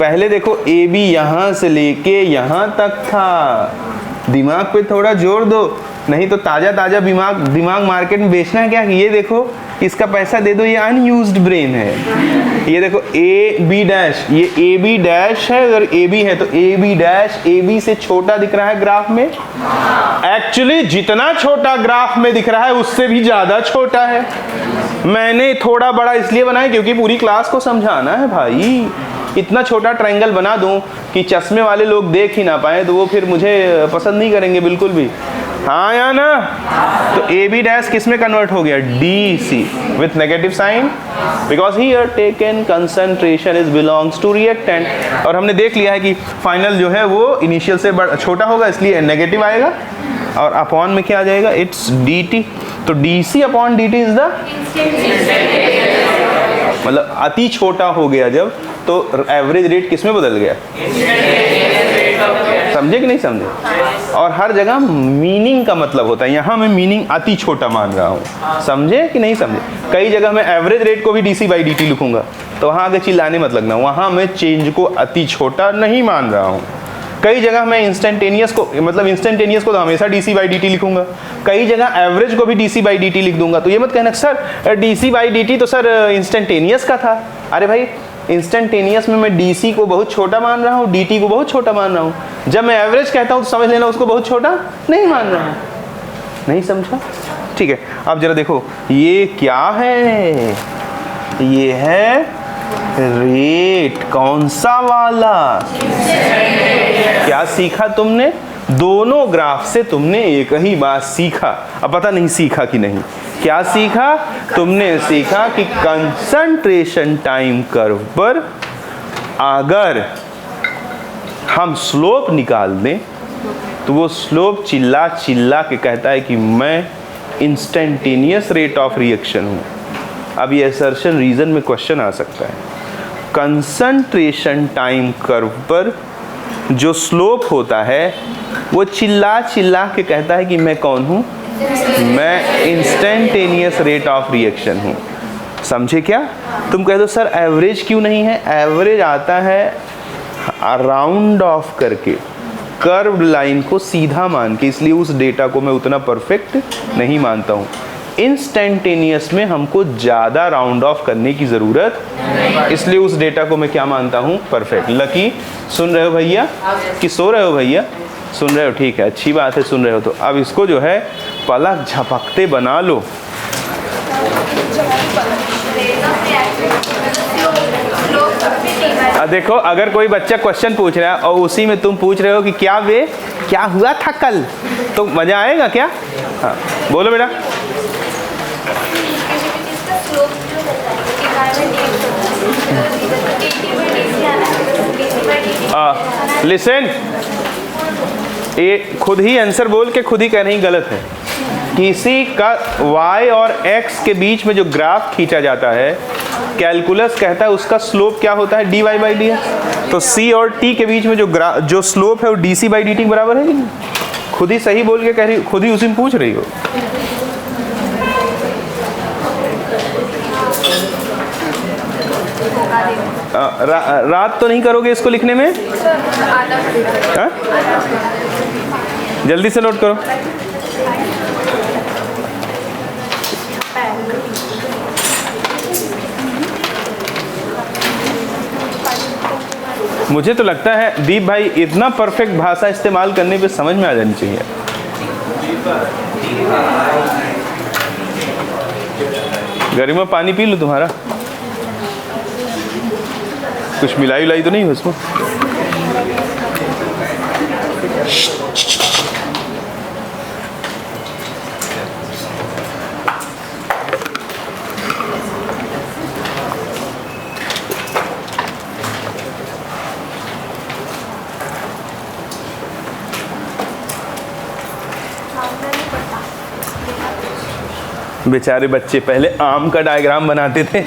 पहले देखो ए बी यहाँ से लेके यहाँ तक था। दिमाग पे थोड़ा जोर दो, नहीं तो ताज़ा दिमाग मार्केट में बेचना है क्या? ये देखो इसका पैसा दे दो, ये अनयूज्ड ब्रेन है। ये देखो ए बी डैश, ये ए बी डैश है, अगर ए बी है तो A B dash A B से छोटा दिख रहा है ग्राफ में। एक्चुअली जितना छोटा ग्राफ में दिख रहा है उससे भी ज़्यादा छोटा है। मैंने थोड़ा बड़ा इसलिए बनाया क्योंकि पूरी क्लास को समझाना है भाई। इतना छोटा ट्रायंगल बना दूं कि चश्मे वाले लोग देख ही ना पाए तो वो फिर मुझे पसंद नहीं करेंगे बिल्कुल भी। हाँ या ना? तो ए बी डैश किस में कन्वर्ट हो गया? D C with negative sign, because here taken concentration is belongs to reactant. और हमने देख लिया है कि फाइनल जो है वो इनिशियल से छोटा होगा, इसलिए नेगेटिव आएगा, और अपॉन में क्या आ जाएगा? It's D T. तो D C upon D T is the, मतलब अति छोटा हो गया जब, तो एवरेज रेट किस में बदल गया? समझे कि नहीं समझे? और हर जगह मीनिंग का मतलब होता है, यहाँ मैं मीनिंग अति छोटा मान रहा हूँ। समझे कि नहीं समझे? कई जगह मैं एवरेज रेट को भी डीसी बाई डीटी लिखूंगा, तो वहाँ आगे चिल्लाने मत लगना, वहाँ मैं चेंज को अति छोटा नहीं मान रहा हूँ। कई जगह मैं इंस्टेंटेनियस को, मतलब इंस्टेंटेनियस को तो हमेशा डीसी बाई डीटी लिखूंगा, कई जगह एवरेज को भी डीसी बाई डीटी लिख दूंगा। तो ये मत कहना सर डीसी बाई डीटी तो सर इंस्टेंटेनियस का था। अरे भाई इंस्टेंटेनियस में मैं डीसी को बहुत छोटा मान रहा हूँ, डीटी को बहुत छोटा मान रहा हूँ। जब मैं एवरेज कहता हूँ तो समझ लेना उसको बहुत छोटा नहीं मान रहा हूँ। नहीं समझा? ठीक है, अब जरा देखो ये क्या है? ये है रेट। कौन सा वाला? क्या सीखा तुमने? दोनों ग्राफ से तुमने एक ही बात सीखा। अब पता नहीं सीखा कि नहीं। क्या सीखा? तुमने सीखा कि कंसंट्रेशन टाइम कर्व पर अगर हम स्लोप निकाल दें तो वो स्लोप चिल्ला चिल्ला के कहता है कि मैं इंस्टेंटेनियस रेट ऑफ रिएक्शन हूँ। अब ये असर्शन रीजन में क्वेश्चन आ सकता है। कंसंट्रेशन टाइम कर्व पर जो स्लोप होता है वो चिल्ला चिल्ला के कहता है कि मैं कौन हूँ? मैं इंस्टेंटेनियस रेट ऑफ रिएक्शन हूँ। समझे क्या? तुम कह दो सर एवरेज क्यों नहीं है? एवरेज आता है राउंड ऑफ करके, कर्व लाइन को सीधा मान के, इसलिए उस डेटा को मैं उतना परफेक्ट नहीं मानता हूँ। इंस्टेंटेनियस में हमको ज़्यादा राउंड ऑफ करने की ज़रूरत, इसलिए उस डेटा को मैं क्या मानता हूँ? परफेक्ट। लकी सुन रहे हो भैया कि सो रहे हो? भैया सुन रहे हो? ठीक है, अच्छी बात है, सुन रहे हो। तो अब इसको जो है पलक झपकते बना लो। देखो अगर कोई बच्चा क्वेश्चन पूछ रहा है और उसी में तुम पूछ रहे हो कि क्या वे क्या हुआ था कल, तो मजा आएगा क्या? हाँ बोलो बेटा। लिसन, ये खुद ही आंसर बोल के खुद ही कह रही गलत है। किसी का y और x के बीच में जो ग्राफ खींचा जाता है, कैलकुलस कहता है उसका स्लोप क्या होता है? dy बाई डी है। तो c और t के बीच में जो स्लोप है वो dc बाई dt बराबर है कि नहीं? खुद ही सही बोल के कह रही, खुद ही उसी में पूछ रही हो। रात तो नहीं करोगे इसको लिखने में? हा? जल्दी से नोट करो। मुझे तो लगता है दीप भाई इतना परफेक्ट भाषा इस्तेमाल करने पे समझ में आ जानी चाहिए। गर्मी में पानी पी लूं तुम्हारा? कुछ मिलाई उलाई तो नहीं है उसमें? बेचारे बच्चे पहले आम का डायग्राम बनाते थे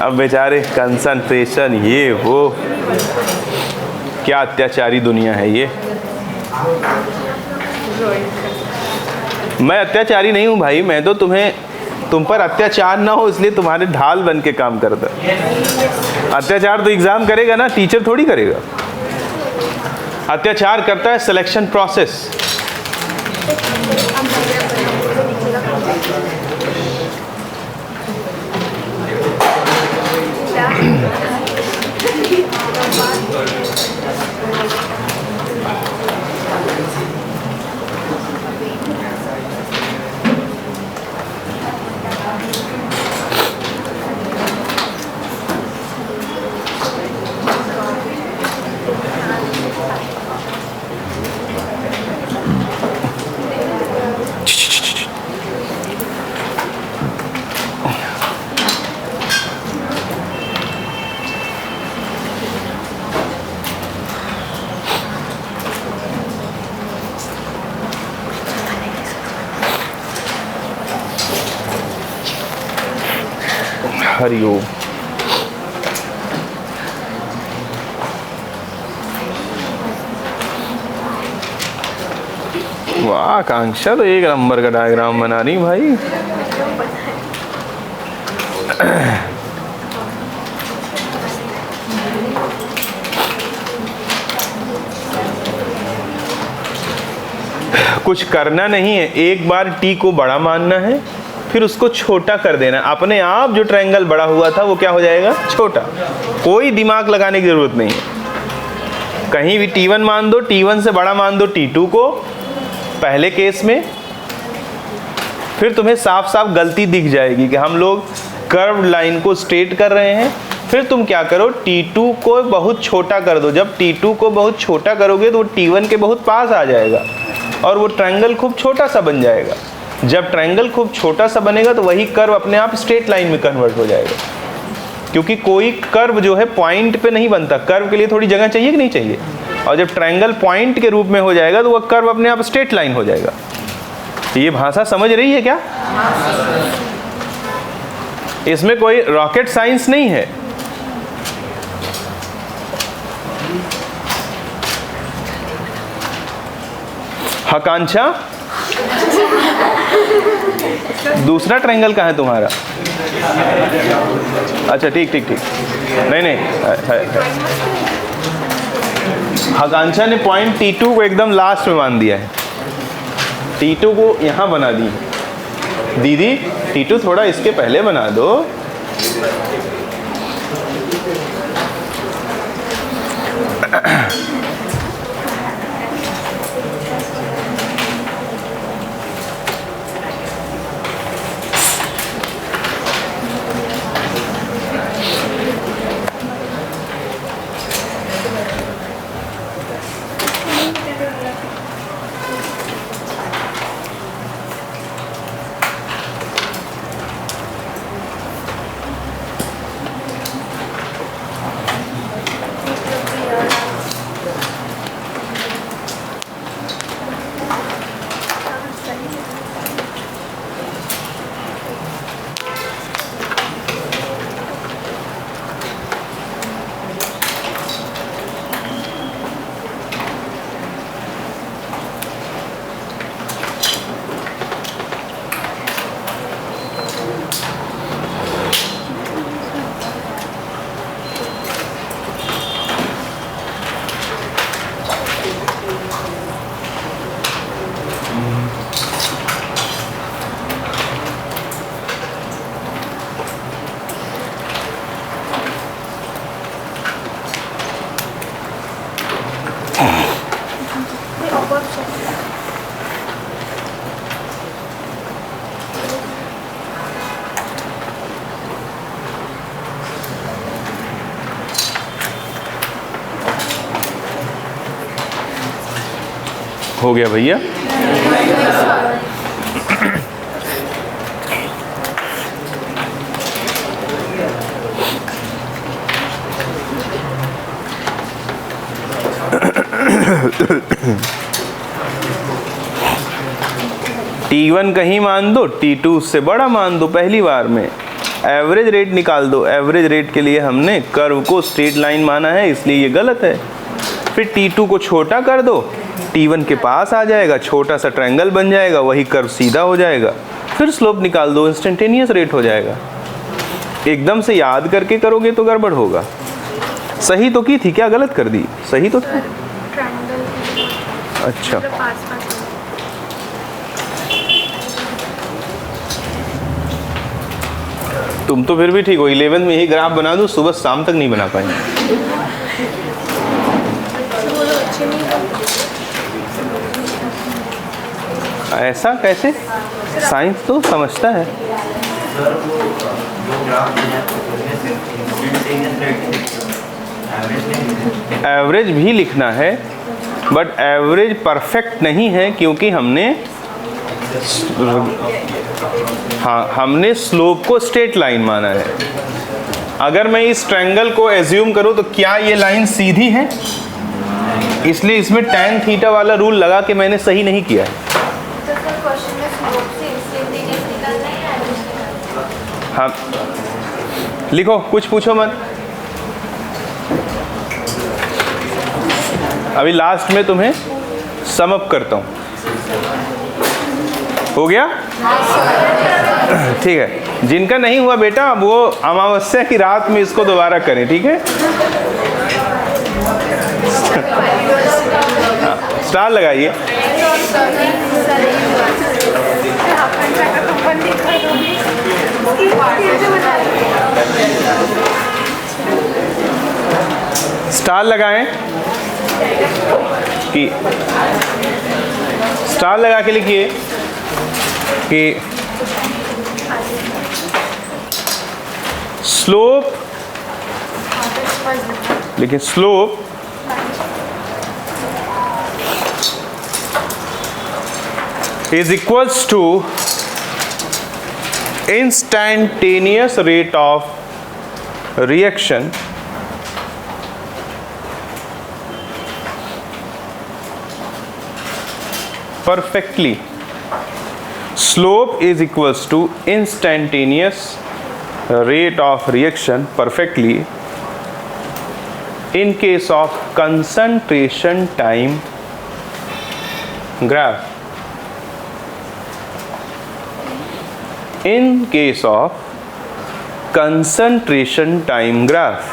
अब बेचारे कंसंट्रेशन ये वो, क्या अत्याचारी दुनिया है ये। मैं अत्याचारी नहीं हूँ भाई, मैं तो तुम पर अत्याचार ना हो इसलिए तुम्हारे ढाल बन के काम करता। अत्याचार तो एग्जाम करेगा ना, टीचर थोड़ी करेगा। अत्याचार करता है सिलेक्शन प्रोसेस। हरिओम। वाह आकांक्षा तो एक नंबर का डायग्राम बना रही भाई। कुछ करना नहीं है, एक बार टी को बड़ा मानना है, फिर उसको छोटा कर देना। अपने आप जो ट्रायंगल बड़ा हुआ था वो क्या हो जाएगा? छोटा। कोई दिमाग लगाने की जरूरत नहीं है। कहीं भी T1 मान दो, T1 से बड़ा मान दो T2 को पहले केस में, फिर तुम्हें साफ साफ गलती दिख जाएगी कि हम लोग कर्व लाइन को स्ट्रेट कर रहे हैं। फिर तुम क्या करो, T2 को बहुत छोटा कर दो। जब T2 को बहुत छोटा करोगे तो वो T1 के बहुत पास आ जाएगा और वो ट्रायंगल खूब छोटा सा बन जाएगा। जब ट्रायंगल खूब छोटा सा बनेगा तो वही कर्व अपने आप स्ट्रेट लाइन में कन्वर्ट हो जाएगा, क्योंकि कोई कर्व जो है पॉइंट पे नहीं बनता, कर्व के लिए थोड़ी जगह चाहिए कि नहीं चाहिए। और जब ट्रायंगल पॉइंट के रूप में हो जाएगा तो वह कर्व अपने आप स्ट्रेट लाइन हो जाएगा। ये भाषा समझ रही है क्या? इसमें कोई रॉकेट साइंस नहीं है। आकांक्षा, दूसरा ट्रायंगल कहाँ है तुम्हारा? अच्छा ठीक ठीक ठीक, नहीं आकांक्षा ने पॉइंट T2 को एकदम लास्ट में मान दिया है। T2 को यहाँ बना दी। दीदी T2 थोड़ा इसके पहले बना दो। हो गया भैया? T1 कहीं मान दो, T2 उससे बड़ा मान दो पहली बार में। एवरेज रेट निकाल दो। एवरेज रेट के लिए हमने कर्व को स्ट्रेट लाइन माना है, इसलिए ये गलत है। फिर T2 को छोटा कर दो, T1 के पास आ जाएगा, छोटा सा ट्रायंगल बन जाएगा, वही कर्व सीधा हो जाएगा। फिर स्लोप निकाल दो, इंस्टेंटेनियस रेट हो जाएगा। एकदम से याद करके करोगे तो गड़बड़ होगा। सही तो की थी, क्या गलत कर दी? सही तो था। अच्छा, तुम तो फिर भी ठीक हो। 11th में यही ग्राफ बना दो, सुबह शाम तक नहीं बना पाएंगे। ऐसा कैसे? साइंस तो समझता है। एवरेज भी लिखना है, बट एवरेज परफेक्ट नहीं है, क्योंकि हमने स्लोप को स्ट्रेट लाइन माना है। अगर मैं इस ट्रायंगल को एज्यूम करूं तो क्या ये लाइन सीधी है? इसलिए इसमें tan थीटा वाला रूल लगा के मैंने सही नहीं किया है। हाँ, लिखो, कुछ पूछो मत। अभी लास्ट में तुम्हें सम अप करता हूँ। हो गया? ठीक है। जिनका नहीं हुआ बेटा, वो अमावस्या की रात में इसको दोबारा करें, ठीक है? स्टार लगाइए। स्टार लगाएं कि स्टार लगा के लिखिए कि स्लोप, लेकिन slope is equals to instantaneous rate of reaction perfectly. Slope is equals to instantaneous rate of reaction perfectly in case of concentration time graph. In case of concentration time graph.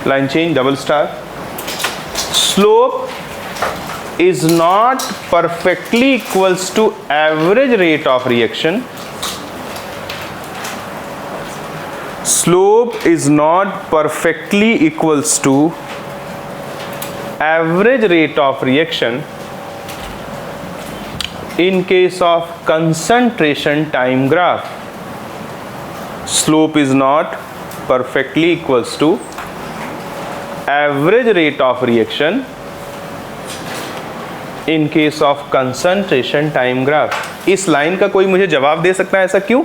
Line change, double star. Slope is not perfectly equals to average rate of reaction. Slope is not perfectly equals to average rate of reaction in case of concentration time graph. Slope is not perfectly equals to average rate of reaction in case of concentration time graph. इस line का कोई मुझे जवाब दे सकता है ऐसा क्यों?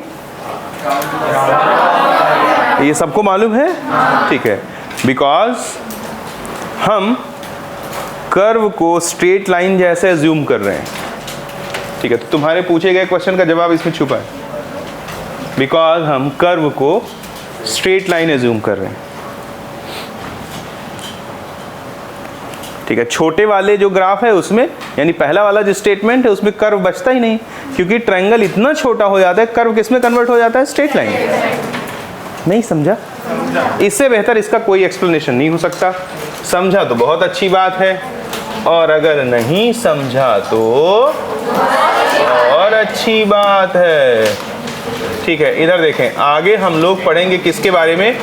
ये सबको मालूम है? ठीक है, बिकॉज हम कर्व को स्ट्रेट लाइन जैसे अज्यूम कर रहे हैं। ठीक है, तो तुम्हारे पूछे गए क्वेश्चन का जवाब इसमें छुपा है, बिकॉज हम कर्व को स्ट्रेट लाइन एज्यूम कर रहे हैं। ठीक है, छोटे वाले जो ग्राफ है उसमें, यानी पहला वाला जो स्टेटमेंट है उसमें कर्व बचता ही नहीं, क्योंकि ट्रायंगल इतना छोटा हो जाता है, कर्व किस में कन्वर्ट हो जाता है? Straight line. नहीं समझा? इससे बेहतर इसका कोई एक्सप्लेनेशन नहीं हो सकता। समझा तो बहुत अच्छी बात है, और अगर नहीं समझा तो और अच्छी बात है। ठीक है, इधर देखें, आगे हम लोग पढ़ेंगे किसके बारे में?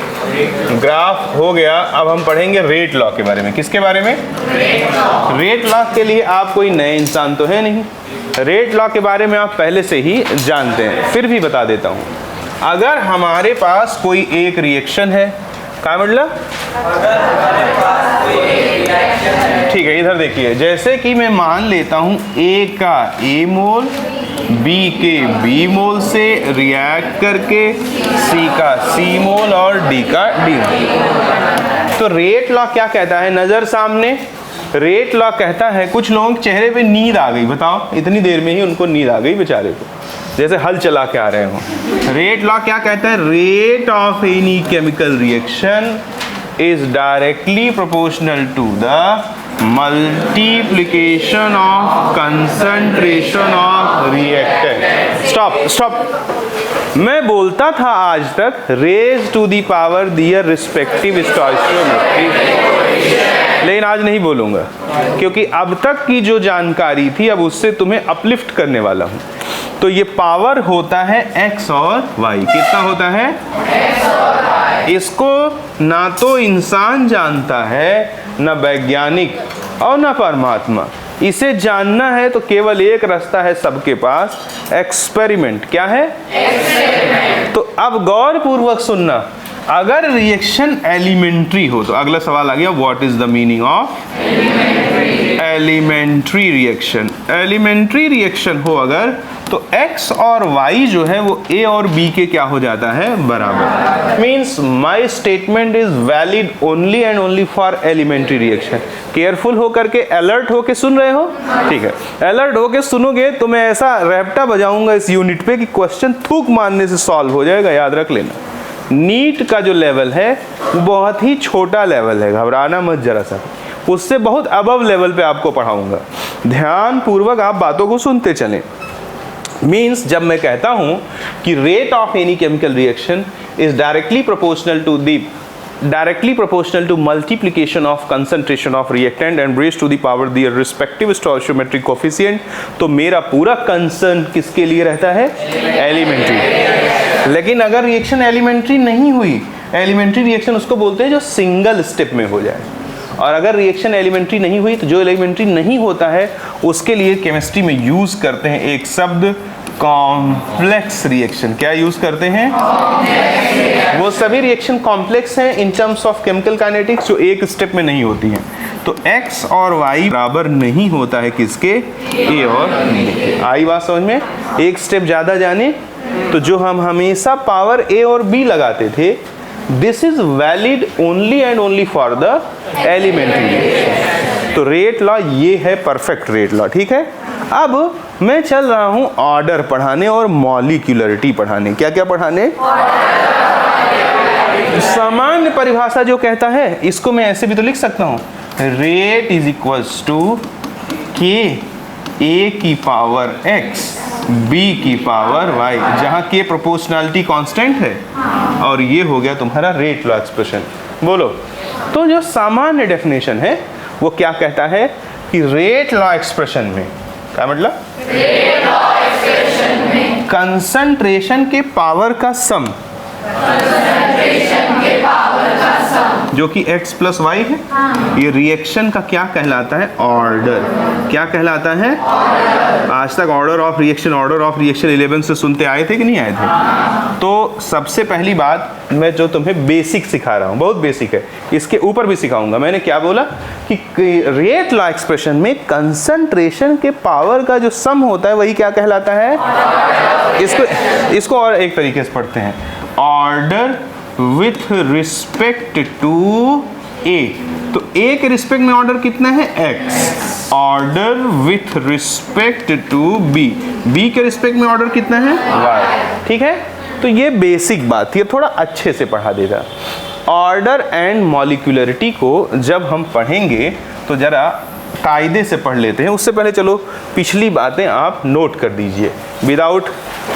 ग्राफ हो गया, अब हम पढ़ेंगे रेट लॉ के बारे में। किसके बारे में? रेट लॉ के लिए आप कोई नए इंसान तो है नहीं, रेट लॉ के बारे में आप पहले से ही जानते हैं, फिर भी बता देता हूँ। अगर हमारे पास कोई एक रिएक्शन है, क्या मतलब? ठीक है, इधर देखिए, जैसे कि मैं मान लेता हूं A का A मोल B के B मोल से रिएक्ट करके C का C मोल और D का D मोल। तो रेट लॉ क्या कहता है? नजर सामने रेट लॉ कहता है, कुछ लोगों के चेहरे पे नींद आ गई, बताओ, इतनी देर में ही उनको नींद आ गई बेचारे को, जैसे हल चला के आ रहे हो। रेट लॉ क्या कहता है? Rate of any chemical reaction is directly proportional to the multiplication of concentration of reactant. Stop. मैं बोलता था आज तक raise to the power their respective stoichiometry, लेकिन आज नहीं बोलूंगा, क्योंकि अब तक की जो जानकारी थी अब उससे तुम्हें अपलिफ्ट करने वाला हूं। तो ये पावर होता है x और y। कितना होता है? x और y। इसको ना तो इंसान जानता है, ना वैज्ञानिक और ना परमात्मा। इसे जानना है तो केवल एक रास्ता है सबके पास, एक्सपेरिमेंट। क्या है? एक्सपेरिमेंट। तो अब गौर पूर्वक सुनना, अगर रिएक्शन एलिमेंट्री हो तो अगला सवाल आ गया, what is the meaning of elementary reaction? Elementary reaction हो अगर, तो x और y जो है वो a और b के क्या हो जाता है? बराबर। Means my statement is valid only and only for elementary reaction. Careful होकर के, अलर्ट होके सुन रहे हो? ठीक है, अलर्ट होके सुनोगे तो मैं ऐसा रैप्टा बजाऊंगा इस यूनिट पे कि क्वेश्चन थूक मारने से सॉल्व हो जाएगा, याद रख लेना। नीट का जो लेवल है वो बहुत ही छोटा लेवल है, घबराना मत जरा सा, उससे बहुत अबव लेवल पे आपको पढ़ाऊंगा। ध्यान पूर्वक आप बातों को सुनते चलें। मीन्स जब मैं कहता हूं कि rate of any chemical reaction is directly proportional to multiplication of concentration of reactant and raise to the power their respective stoichiometric coefficient, तो मेरा पूरा कंसर्न किसके लिए रहता है? एलिमेंट्री। लेकिन अगर रिएक्शन एलिमेंट्री नहीं हुई, एलिमेंट्री रिएक्शन उसको बोलते हैं जो सिंगल स्टेप में हो जाए, और अगर रिएक्शन एलिमेंट्री नहीं हुई तो जो एलिमेंट्री नहीं होता है उसके लिए केमिस्ट्री में यूज करते हैं एक शब्द कॉम्प्लेक्स रिएक्शन। क्या यूज करते हैं? वो सभी रिएक्शन कॉम्प्लेक्स हैं इन टर्म्स ऑफ केमिकल काइनेटिक्स जो एक स्टेप में नहीं होती हैं। तो x और y बराबर नहीं होता है किसके? a और b के। आई बात समझ में? एक स्टेप ज़्यादा जाने तो जो हम हमेशा पावर a और b लगाते थे, this is valid only and only for the elementary reaction. तो रेट लॉ ये है परफेक्ट रेट लॉ, ठीक है। अब मैं चल रहा हूं ऑर्डर पढ़ाने और मॉलिक्यूलरिटी पढ़ाने। क्या क्या पढ़ाने? सामान्य परिभाषा जो कहता है इसको मैं ऐसे भी तो लिख सकता हूं, रेट इज इक्वल्स टू के ए की पावर x b की पावर y, जहां के प्रोपोर्शनैलिटी कांस्टेंट है और ये हो गया तुम्हारा रेट लॉ एक्सप्रेशन। बोलो, तो जो सामान्य डेफिनेशन है वो क्या कहता है कि रेट लॉ एक्सप्रेशन में, क्या मतलब? रेट लॉ एक्सप्रेशन में कंसंट्रेशन के पावर का सम, जो कि x प्लस वाई है, ये रिएक्शन का क्या कहलाता है? ऑर्डर। क्या कहलाता है? आज तक ऑर्डर ऑफ रिएक्शन 11 से सुनते आए थे कि नहीं आए थे? तो सबसे पहली बात मैं जो तुम्हें बेसिक सिखा रहा हूँ, बहुत बेसिक है, इसके ऊपर भी सिखाऊंगा। मैंने क्या बोला कि रेट लॉ एक्सप्रेशन में कंसंट्रेशन के पावर का जो सम होता है वही क्या कहलाता है? इसको और एक तरीके से पढ़ते हैं, order with respect to A. तो ए के रिस्पेक्ट में ऑर्डर कितना है? x। Order with respect to B, B के रिस्पेक्ट में ऑर्डर कितना है? y। ठीक है, तो ये बेसिक बात, ये थोड़ा अच्छे से पढ़ा देगा। ऑर्डर एंड मॉलिक्यूलरिटी को जब हम पढ़ेंगे तो जरा कायदे से पढ़ लेते हैं। उससे पहले चलो पिछली बातें आप नोट कर दीजिए, विदाउट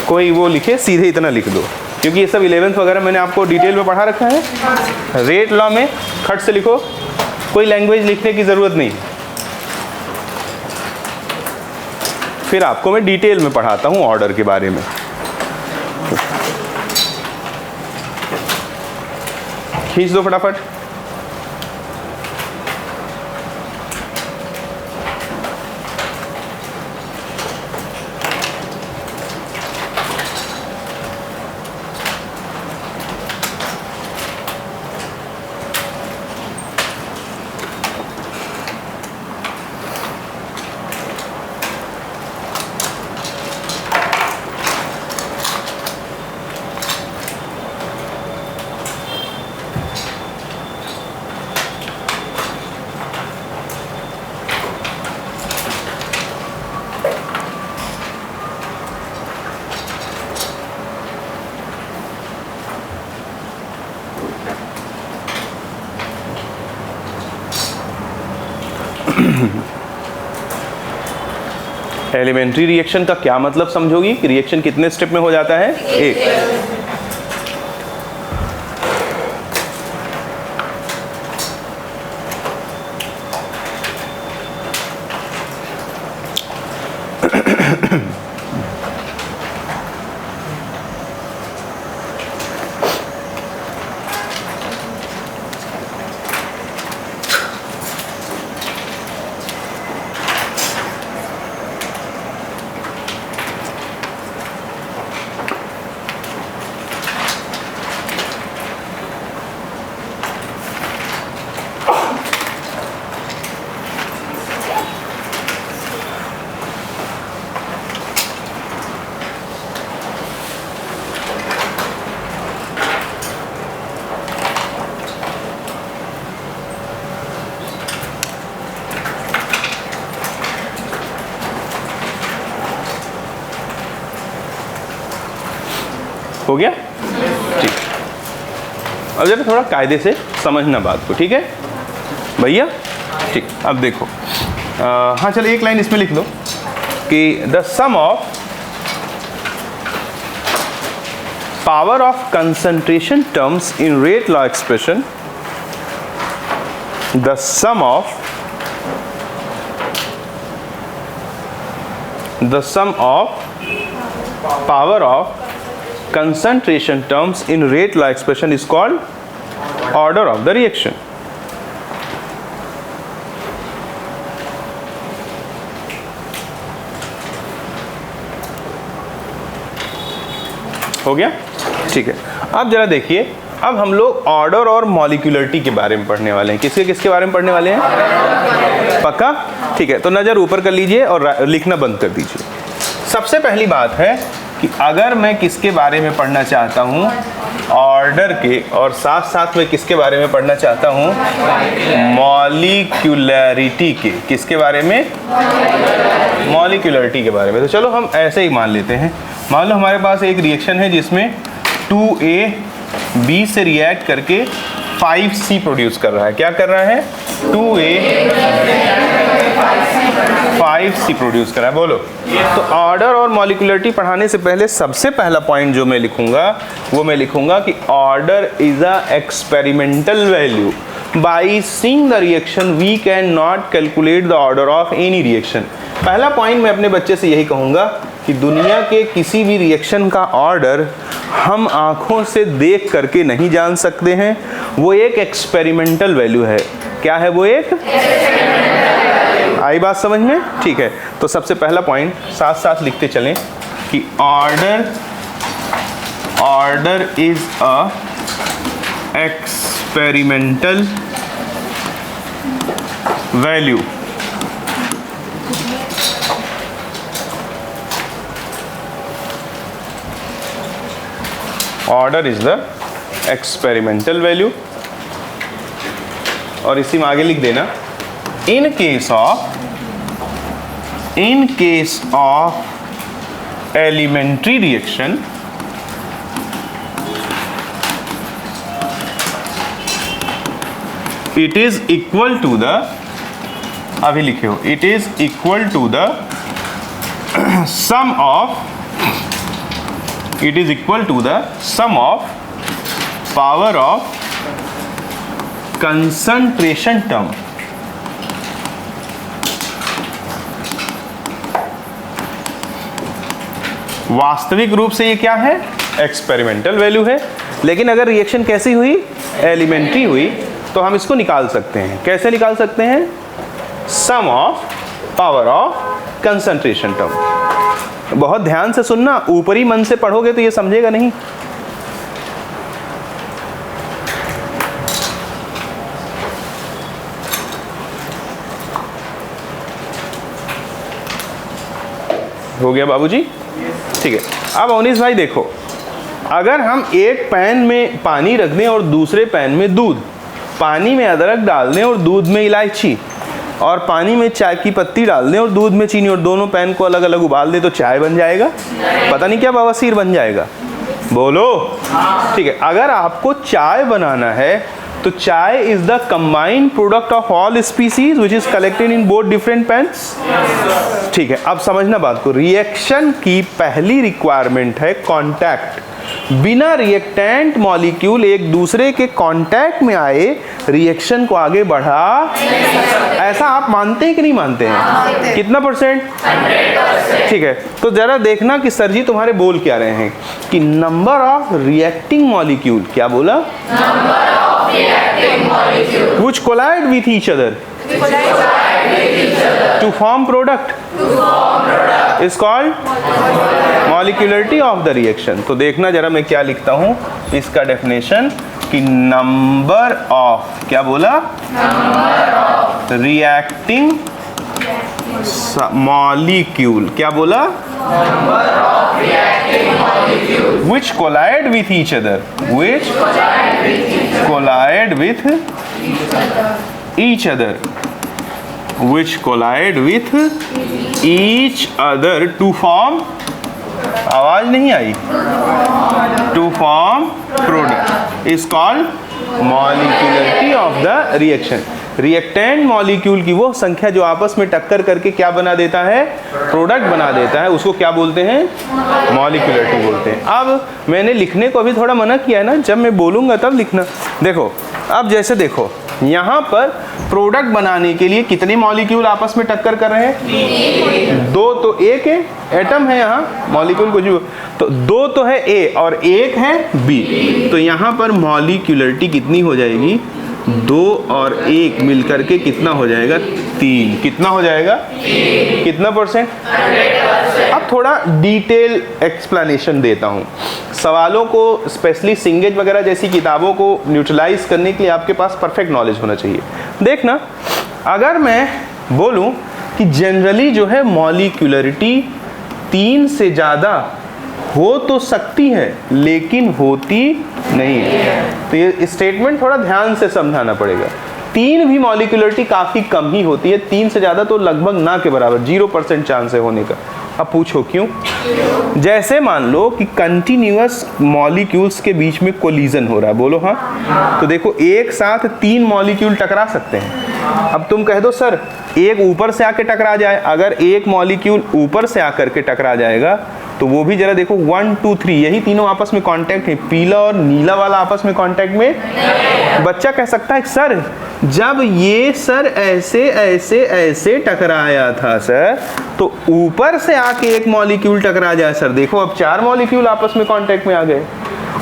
कोई वो लिखे, सीधे इतना लिख दो, क्योंकि ये सब 11th वगैरह मैंने आपको डिटेल में पढ़ा रखा है। रेट लॉ में खट से लिखो, कोई लैंग्वेज लिखने की ज़रूरत नहीं। फिर आपको मैं डिटेल में पढ़ाता हूँ ऑर्डर के बारे में। खींच दो फटाफट। एलिमेंट्री रिएक्शन का क्या मतलब समझोगी कि रिएक्शन कितने स्टेप में हो जाता है? एक। हो गया? ठीक। अब जरा थोड़ा कायदे से समझना बात को, ठीक है भैया? ठीक। अब देखो, हाँ चलो एक लाइन इसमें लिख दो कि the sum of power of concentration terms in rate law expression, the sum of power of concentration terms in rate law expression is called order of the reaction. हो गया? ठीक है, अब जरा देखिए, अब हम लोग ऑर्डर और मॉलिक्यूलरिटी के बारे में पढ़ने वाले हैं। किसके बारे में पढ़ने वाले हैं? पक्का? ठीक है, तो नज़र ऊपर कर लीजिए और लिखना बंद कर दीजिए। सबसे पहली बात है कि अगर मैं किसके बारे में पढ़ना चाहता हूँ, ऑर्डर के, और साथ साथ में किसके बारे में पढ़ना चाहता हूँ, मॉलिक्यूलरिटी के। किसके बारे में? मॉलिक्यूलरिटी के बारे में। तो चलो हम ऐसे ही मान लेते हैं, मान लो हमारे पास एक रिएक्शन है जिसमें 2A B से रिएक्ट करके 5C प्रोड्यूस कर रहा है। क्या कर रहा है? 2A 5C प्रोड्यूस कर रहा है। बोलो। तो ऑर्डर और मॉलिक्यूलरिटी पढ़ाने से पहले सबसे पहला पॉइंट जो मैं लिखूंगा वो मैं लिखूंगा कि order is a experimental value. By seeing the reaction we can not calculate the order of any reaction. पहला पॉइंट मैं अपने बच्चे से यही कहूँगा कि दुनिया के किसी भी रिएक्शन का ऑर्डर हम आँखों से देख करके नहीं जान सकते हैं, वो एक एक्सपेरिमेंटल वैल्यू है। क्या है वो? एक आई बात समझ में? ठीक है, तो सबसे पहला पॉइंट साथ साथ लिखते चलें कि order is a experimental value. Order is the experimental value. और इसी में आगे लिख देना, in case of elementary reaction, it is equal to the, अभी लिखे हो, it is equal to the sum of power of concentration term। वास्तविक रूप से ये क्या है? एक्सपेरिमेंटल वैल्यू है। लेकिन अगर रिएक्शन कैसी हुई? एलिमेंट्री हुई, तो हम इसको निकाल सकते हैं। कैसे निकाल सकते हैं? Sum of power of concentration term. बहुत ध्यान से सुनना, ऊपरी मन से पढ़ोगे तो ये समझेगा नहीं। हो गया बाबूजी? ठीक है, अब अवनीश भाई देखो, अगर हम एक पैन में पानी रख दें और दूसरे पैन में दूध, पानी में अदरक डाल दें और दूध में इलायची, और पानी में चाय की पत्ती डाल दें और दूध में चीनी, और दोनों पैन को अलग अलग उबाल दें, तो चाय बन जाएगा? पता नहीं क्या बवासीर बन जाएगा। बोलो। ठीक है, अगर आपको चाय बनाना है तो चाय is the combined product of all species which is collected in both different pans. ठीक है, अब समझना बात को। रिएक्शन की पहली रिक्वायरमेंट है कांटेक्ट। बिना रिएक्टेंट मॉलिक्यूल एक दूसरे के कांटेक्ट में आए रिएक्शन को आगे बढ़ा, ऐसा आप मानते हैं कि नहीं मानते हैं? कितना %? 100%। ठीक है, तो जरा देखना कि सर जी तुम्हारे बोल क्या रहे हैं कि नंबर ऑफ रिएक्टिंग मॉलिक्यूल, क्या बोला? Number of reacting molecule which collide with each other to form product is called molecularity of the reaction। तो देखना जरा मैं क्या लिखता हूँ इसका डेफिनेशन कि नंबर ऑफ, क्या बोला? नंबर ऑफ रिएक्टिंग मॉलिक्यूल, क्या बोला? Number of reacting molecule which collide with each other, which collide with each other, which collide with each other to form, आवाज नहीं आई, to form product is called molecularity of the reaction। Reactant molecule की वो संख्या जो आपस में टक्कर करके क्या बना देता है? प्रोडक्ट बना देता है, उसको क्या बोलते हैं? मॉलिक्यूलरिटी बोलते हैं। अब मैंने लिखने को अभी थोड़ा मना किया है ना, जब मैं बोलूँगा तब लिखना। देखो, अब जैसे देखो यहाँ पर प्रोडक्ट बनाने के लिए कितने मॉलिक्यूल आपस में टक्कर कर रहे हैं? 2 तो एक है, एटम है यहाँ, मॉलिक्यूल कुछ भी, तो 2 तो है A और 1 है B। तो यहाँ पर मॉलिक्यूलरिटी कितनी हो जाएगी? 2 और 1 मिलकर के कितना हो जाएगा? 3। कितना हो जाएगा? कितना परसेंट? 100%। अब थोड़ा डिटेल एक्सप्लेनेशन देता हूँ। सवालों को स्पेशली सिंगेज वगैरह जैसी किताबों को न्यूट्रलाइज करने के लिए आपके पास परफेक्ट नॉलेज होना चाहिए। देखना, अगर मैं बोलूँ कि जनरली जो है मॉलिक्यूलरिटी 3 से ज़्यादा हो तो सकती है लेकिन होती नहीं है, तो ये स्टेटमेंट थोड़ा ध्यान से समझाना पड़ेगा। 3 भी मॉलिक्यूलरिटी काफ़ी कम ही होती है, 3 से ज़्यादा तो लगभग ना के बराबर, 0% चांस है होने का। अब पूछो क्यों? जैसे मान लो कि कंटिन्यूअस मॉलिक्यूल्स के बीच में कोलिजन हो रहा है, बोलो हाँ। तो देखो एक साथ 3 मॉलिक्यूल टकरा सकते हैं। अब तुम कह दो सर एक ऊपर से आके टकरा जाए, अगर एक मॉलिक्यूल ऊपर से आकर के टकरा जाएगा तो वो भी जरा देखो 1 2 3 यही तीनों आपस में कांटेक्ट है, पीला और नीला वाला आपस में कांटेक्ट में नहीं। बच्चा कह सकता है सर जब ये सर ऐसे ऐसे ऐसे टकराया था सर, तो ऊपर से आके एक मॉलिक्यूल टकरा जाए सर, देखो अब 4 मॉलिक्यूल आपस में कांटेक्ट में आ गए।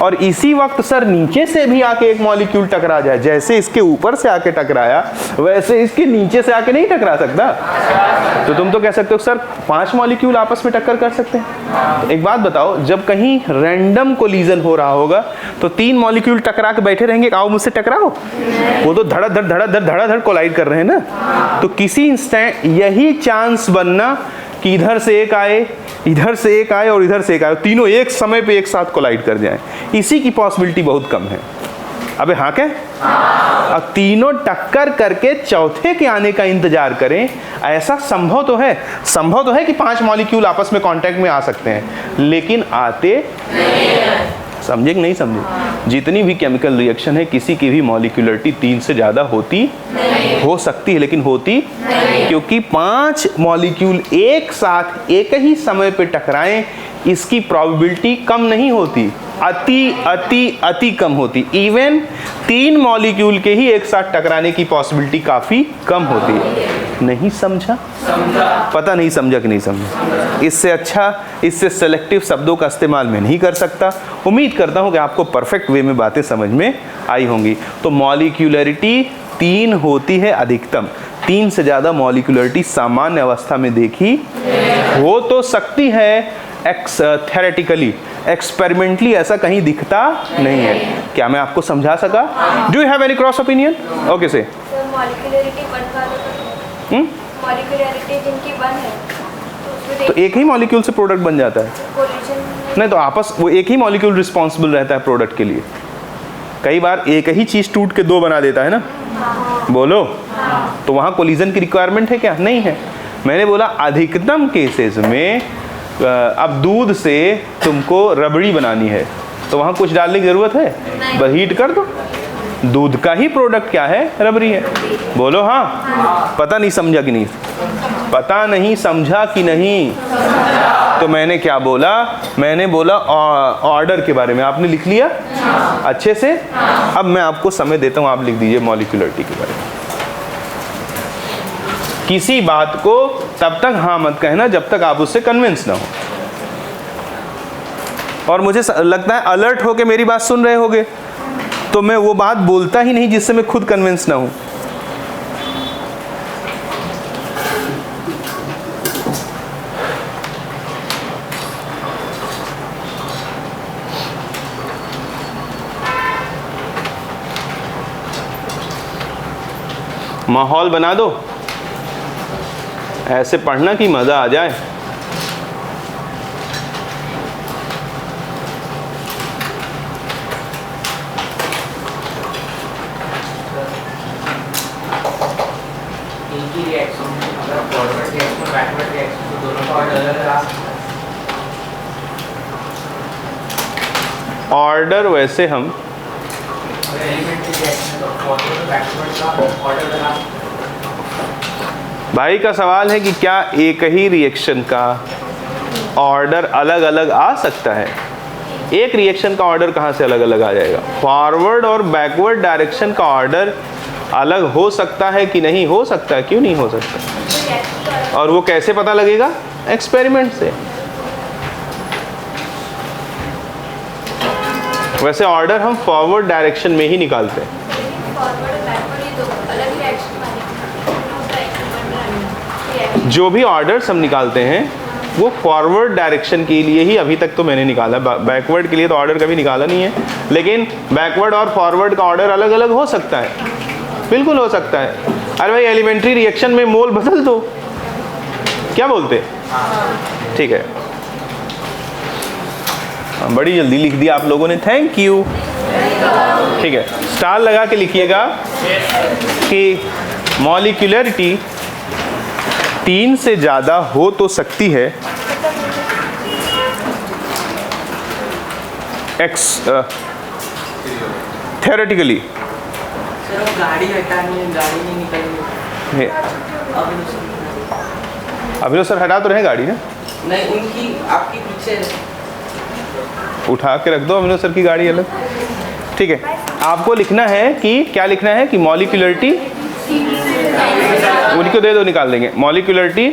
और इसी वक्त सर नीचे से भी आके एक मॉलिक्यूल टकरा जाए, जैसे इसके ऊपर से आके टकराया वैसे इसके नीचे से आके नहीं टकरा सकता, तो तुम तो कह सकते हो सर 5 मॉलिक्यूल आपस में टक्कर कर सकते हैं। तो एक बात बताओ, जब कहीं रैंडम कोलिजन हो रहा होगा तो 3 मॉलिक्यूल टकरा के बैठे रहेंगे, आओ मुझसे टकराओ, वो तो धड़ाधड़ कोलाइड कर रहे हैं ना। तो किसी इंस्टेंट यही चांस बनना कि इधर से एक आए, इधर से एक आए और इधर से एक आए, तीनों एक समय पे एक साथ कोलाइड कर जाएं, इसी की पॉसिबिलिटी बहुत कम है। अबे हाँ क्या? अब तीनों टक्कर करके चौथे के आने का इंतजार करें, ऐसा संभव तो है कि 5 मॉलिक्यूल आपस में कांटेक्ट में आ सकते हैं, लेकिन आते नहीं। समझे कि नहीं समझे? जितनी भी केमिकल रिएक्शन है किसी की भी मॉलिक्यूलरिटी 3 से ज़्यादा होती नहीं। हो सकती है लेकिन होती नहीं, क्योंकि 5 मॉलिक्यूल एक साथ एक ही समय पे टकराएं इसकी प्रोबेबिलिटी कम नहीं होती, अति कम होती। इवन 3 मॉलिक्यूल के ही एक साथ टकराने की पॉसिबिलिटी काफ़ी कम होती है। नहीं समझा? पता नहीं समझा कि नहीं समझा? इससे अच्छा, इससे सेलेक्टिव शब्दों का इस्तेमाल मैं नहीं कर सकता। उम्मीद करता हूँ कि आपको परफेक्ट वे में बातें समझ में आई होंगी। तो मॉलिक्यूलरिटी 3 होती है अधिकतम, 3 से ज़्यादा मॉलिक्यूलरिटी सामान्य अवस्था में देखी हो तो सकती है, थ्योरेटिकली, एक्सपेरिमेंटली ऐसा कहीं दिखता नहीं है। क्या मैं आपको समझा सका? Do you have any cross opinion? Okay से मॉलिक्यूलरिटी जिनकी 1 है तो एक ही मॉलिक्यूल से प्रोडक्ट बन जाता है। नहीं तो आपस वो एक ही मॉलिक्यूल रिस्पॉन्सिबल रहता है प्रोडक्ट के लिए। कई बार एक ही चीज टूट के 2 बना देता है ना। बोलो तो वहाँ कोलिजन की रिक्वायरमेंट है क्या? नहीं है। मैंने बोला अधिकतम केसेस में अब दूध से तुमको रबड़ी बनानी है तो वहाँ कुछ डालने की जरूरत है? बस हीट कर दो, दूध का ही प्रोडक्ट क्या है? रबड़ी है। बोलो हाँ। पता नहीं समझा कि नहीं? पता नहीं समझा कि नहीं? तो मैंने क्या बोला? मैंने बोला ऑर्डर के बारे में। आपने लिख लिया अच्छे से? अब मैं आपको समय देता हूँ, आप लिख दीजिए मॉलिक्यूलरिटी के बारे में। किसी बात को तब तक हाँ मत कहना जब तक आप उससे कन्विंस ना हो। और मुझे लगता है अलर्ट होके मेरी बात सुन रहे होगे, तो मैं वो बात बोलता ही नहीं जिससे मैं खुद कन्विंस ना हूं। माहौल बना दो ऐसे पढ़ना कि मजा आ जाए। ऑर्डर वैसे हम भाई का सवाल है कि क्या एक ही रिएक्शन का ऑर्डर अलग अलग आ सकता है? एक रिएक्शन का ऑर्डर कहाँ से अलग अलग आ जाएगा? फॉरवर्ड और बैकवर्ड डायरेक्शन का ऑर्डर अलग हो सकता है कि नहीं हो सकता है? क्यों नहीं हो सकता? और वो कैसे पता लगेगा? एक्सपेरिमेंट से। वैसे ऑर्डर हम फॉरवर्ड डायरेक्शन में ही निकालते हैं। जो भी ऑर्डर्स हम निकालते हैं वो फॉरवर्ड डायरेक्शन के लिए ही अभी तक तो मैंने निकाला, बैकवर्ड के लिए तो ऑर्डर कभी निकाला नहीं है। लेकिन बैकवर्ड और फॉरवर्ड का ऑर्डर अलग अलग हो सकता है, बिल्कुल हो सकता है। अरे भाई एलिमेंट्री रिएक्शन में मोल बदल दो, क्या बोलते? ठीक है, बड़ी जल्दी लिख दिया आप लोगों ने, थैंक यू। ठीक है, स्टार लगा के लिखिएगा कि मॉलिक्यूलरिटी 3 से ज़्यादा हो तो सकती है थ्योरेटिकली। गाड़ी हटानी है, गाड़ी नहीं निकलनी। अभी सर हटा तो रहे गाड़ी ना? नहीं, उनकी आपकी पीछे उठा के रख दो अमीनो सर की गाड़ी अलग। ठीक है, आपको लिखना है कि क्या लिखना है कि मॉलिक्यूलरिटी, उनको दे दो निकाल देंगे। मॉलिक्यूलरिटी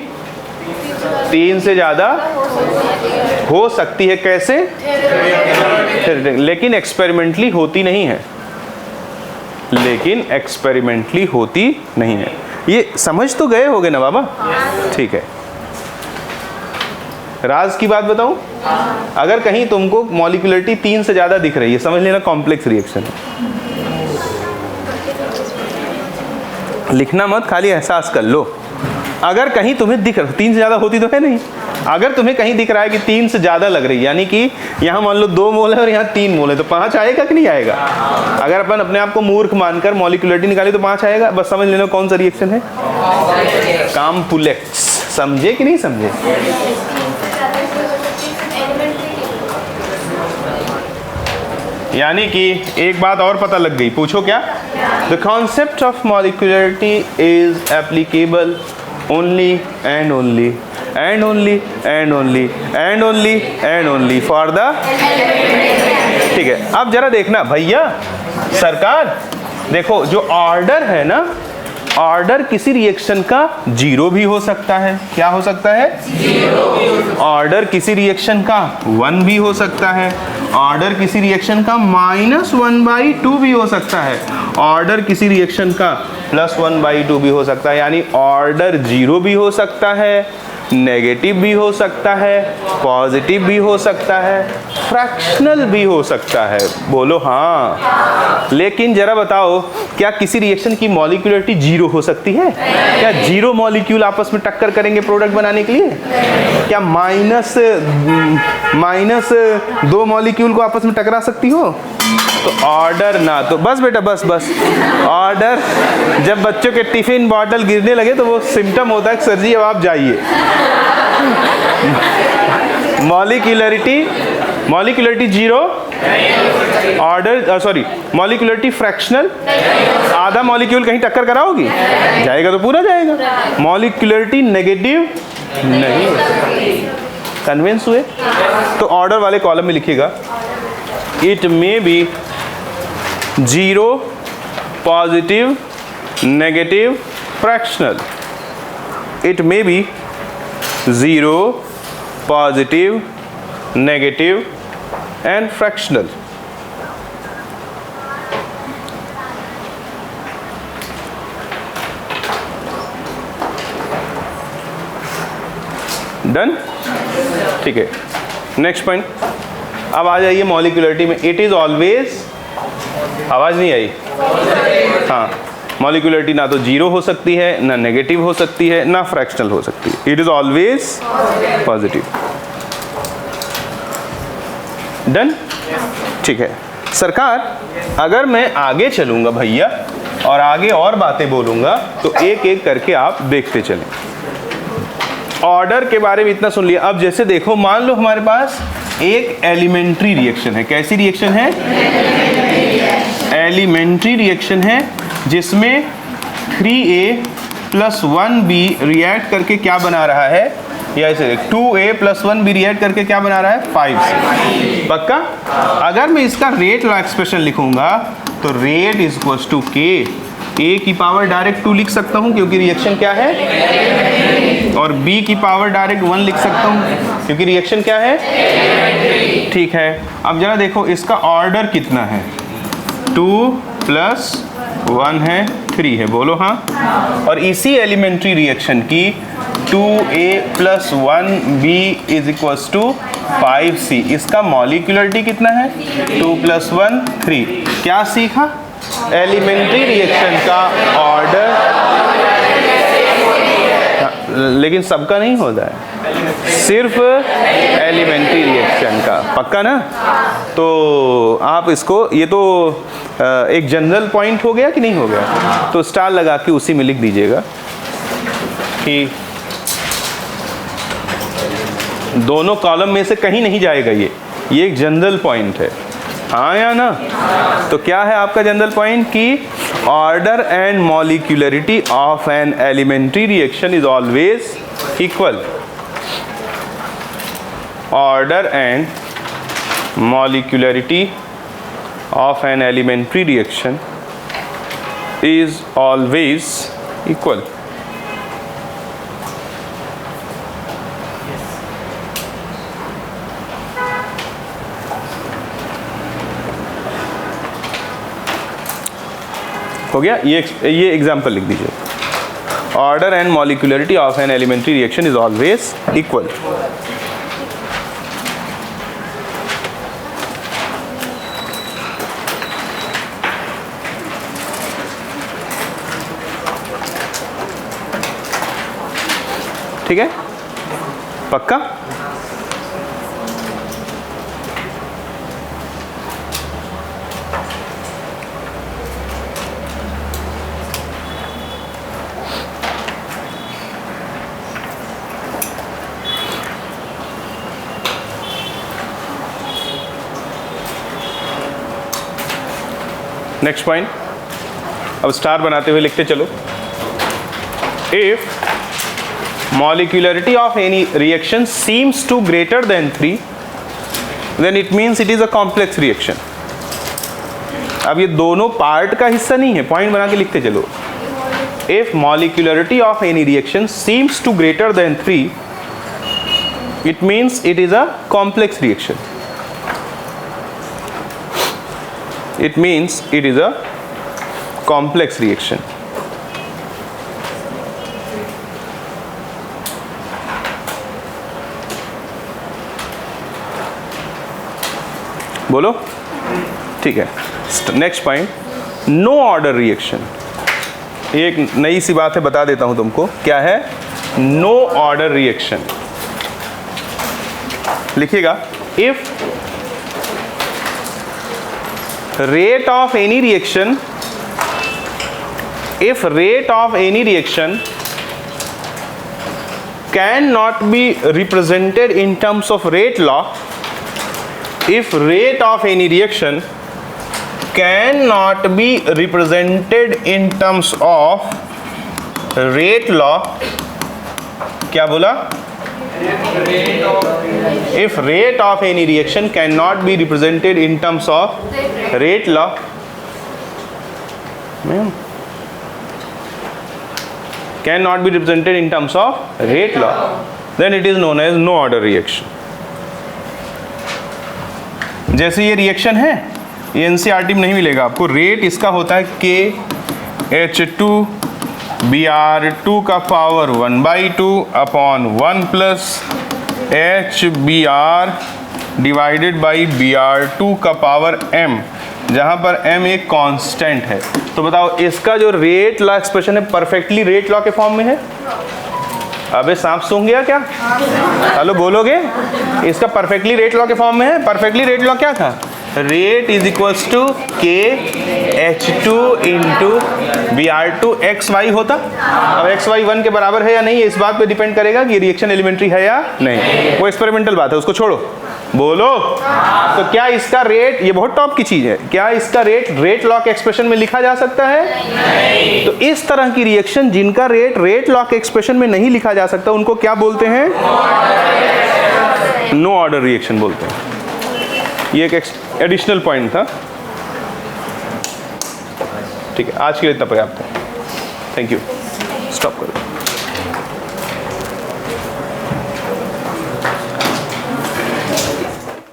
3 से ज़्यादा हो सकती है, कैसे? लेकिन एक्सपेरिमेंटली होती नहीं है, लेकिन एक्सपेरिमेंटली होती नहीं है। ये समझ तो गए होगे ना बाबा? ठीक है, राज की बात बताऊं, अगर कहीं तुमको मॉलिक्यूलरिटी 3 से ज़्यादा दिख रही है, समझ लेना कॉम्प्लेक्स रिएक्शन है। लिखना मत, खाली एहसास कर लो। अगर कहीं तुम्हें दिख रहा, 3 से ज़्यादा होती तो है नहीं, अगर तुम्हें कहीं दिख रहा है कि 3 से ज़्यादा लग रही है, यानी कि यहाँ मान लो 2 मोल है और यहाँ 3 मोल है, तो 5 आएगा कि नहीं आएगा? अगर अपन अपने आप को मूर्ख मानकर मॉलिक्यूलरिटी निकाली तो 5 आएगा। बस समझ लेना कौन सा रिएक्शन है, कॉम्प्लेक्स। समझे कि नहीं समझे? यानी कि एक बात और पता लग गई, पूछो क्या? The concept of molecularity is applicable only and only and only and only and only and only for the. ठीक है, अब जरा देखना भैया, सरकार देखो, जो ऑर्डर है ना, ऑर्डर किसी रिएक्शन का 0 भी हो सकता है। क्या हो सकता है? 0। ऑर्डर किसी रिएक्शन का 1 भी हो सकता है। ऑर्डर किसी रिएक्शन का -1/2 भी हो सकता है। ऑर्डर किसी रिएक्शन का +1/2 भी हो सकता है। यानी ऑर्डर 0 भी हो सकता है, नेगेटिव भी हो सकता है, पॉजिटिव भी हो सकता है, फ्रैक्शनल भी हो सकता है। बोलो हाँ। लेकिन जरा बताओ, क्या किसी रिएक्शन की मॉलिक्यूलरिटी 0 हो सकती है? क्या 0 मॉलिक्यूल आपस में टक्कर करेंगे प्रोडक्ट बनाने के लिए? क्या -2 मॉलिक्यूल को आपस में टकरा सकती हो? तो ऑर्डर ना, तो बस बेटा बस ऑर्डर, जब बच्चों के टिफिन बॉटल गिरने लगे तो वो सिम्टम होता है सर जी अब आप जाइए। Molecularity 0, order sorry molecularity fractional, आधा मॉलिक्यूल कहीं टक्कर कराओगी, जाएगा तो पूरा जाएगा। मॉलिक्यूलरिटी नेगेटिव नहीं। कन्विंस हुए? तो ऑर्डर वाले कॉलम में लिखिएगा, it may be 0, positive, negative, fractional. It may be 0, positive, negative and fractional. Done? ठीक है, नेक्स्ट पॉइंट। अब आ जाइए मॉलिक्यूलरिटी में। इट इज ऑलवेज, आवाज नहीं आई? हाँ, मॉलिक्यूलरिटी ना तो 0 हो सकती है, ना नेगेटिव हो सकती है, ना फ्रैक्शनल हो सकती है। It is always positive. Done? ठीक है सरकार, अगर मैं आगे चलूंगा भैया और आगे और बातें बोलूंगा तो एक एक करके आप देखते चलें। ऑर्डर के बारे में इतना सुन लिया। अब जैसे देखो, मान लो हमारे पास एक एलिमेंट्री रिएक्शन है। कैसी रिएक्शन है? एलिमेंट्री रिएक्शन है, जिसमें 3A + 1B रिएक्ट करके क्या बना रहा है? या ऐसे 2A + 1B रिएक्ट करके क्या बना रहा है? 5C। पक्का? अगर मैं इसका रेट वाला एक्सप्रेशन लिखूंगा तो rate is equal to K। A की पावर डायरेक्ट 2 लिख सकता हूँ क्योंकि रिएक्शन क्या है, और B की पावर डायरेक्ट 1 लिख सकता हूँ क्योंकि रिएक्शन क्या है। ठीक है, अब जरा देखो इसका ऑर्डर कितना है? 2 + 1 है, 3 है। बोलो हाँ। और इसी एलिमेंट्री रिएक्शन की 2a + 1b = 5c। इसका मॉलिक्यूलरिटी कितना है? 2 + 1 3। क्या सीखा? एलिमेंट्री रिएक्शन का ऑर्डर, लेकिन सबका नहीं होता है, सिर्फ एलिमेंट्री रिएक्शन का। पक्का ना? तो आप इसको, ये तो एक जनरल पॉइंट हो गया कि नहीं हो गया? तो स्टार लगा के उसी में लिख दीजिएगा कि दोनों कॉलम में से कहीं नहीं जाएगा। ये एक जनरल पॉइंट है, हाँ या ना? तो क्या है आपका जनरल पॉइंट? कि order and molecularity of an elementary reaction is always equal. Order and molecularity of an elementary reaction is always equal. हो गया? ये एग्जाम्पल लिख दीजिए। Order and molecularity of an elementary reaction is always equal. ठीक है? पक्का? Next point, अब star बनाते हुए लिखते चलो। If molecularity of any reaction seems to greater than 3, then it means it is a complex reaction। अब ये दोनों पार्ट का हिस्सा नहीं है, पॉइंट बना के लिखते चलो। If molecularity of any reaction seems to greater than 3, it means it is a complex reaction। It means it is a complex reaction। बोलो, ठीक है। Next point, no order reaction. एक नई सी बात है, बता देता हूं तुमको। क्या है? No order reaction. लिखिएगा, if rate of any reaction, if rate of any reaction cannot be represented in terms of rate law, if rate of any reaction cannot be represented in terms of rate law, क्या बोला? If rate of any reaction cannot be represented in terms of rate law, cannot be represented in terms of rate law, then it is known as no order reaction। जैसे ये reaction है, ये NCERT में नहीं मिलेगा आपको। Rate इसका होता है KH2 Br2 का power 1/2 upon 1 plus HBr divided by Br2 का पावर m, जहाँ पर m एक कांस्टेंट है। तो बताओ इसका जो रेट लॉ एक्सप्रेशन है परफेक्टली रेट लॉ के फॉर्म में है? अबे सांप सूंघ गया क्या? हेलो बोलोगे? इसका परफेक्टली रेट लॉ के फॉर्म में है। परफेक्टली रेट लॉ क्या था? Rate is equals to KH2 into Br2 XY होता। अब XY 1 के बराबर है या नहीं, इस बात पे डिपेंड करेगा कि रिएक्शन एलिमेंट्री है या नहीं। वो एक्सपेरिमेंटल बात है, उसको छोड़ो। बोलो, तो क्या इसका रेट, ये बहुत टॉप की चीज है, क्या इसका रेट लॉ के एक्सप्रेशन में लिखा जा सकता है? नहीं। तो इस तरह की रिएक्शन जिनका रेट लॉ के एक्सप्रेशन में नहीं लिखा जा सकता, उनको क्या बोलते हैं? नो ऑर्डर रिएक्शन बोलते हैं। ये एक एडिशनल पॉइंट था। ठीक है, आज के लिए इतना पर्याप्त है। थैंक यू, स्टॉप करो।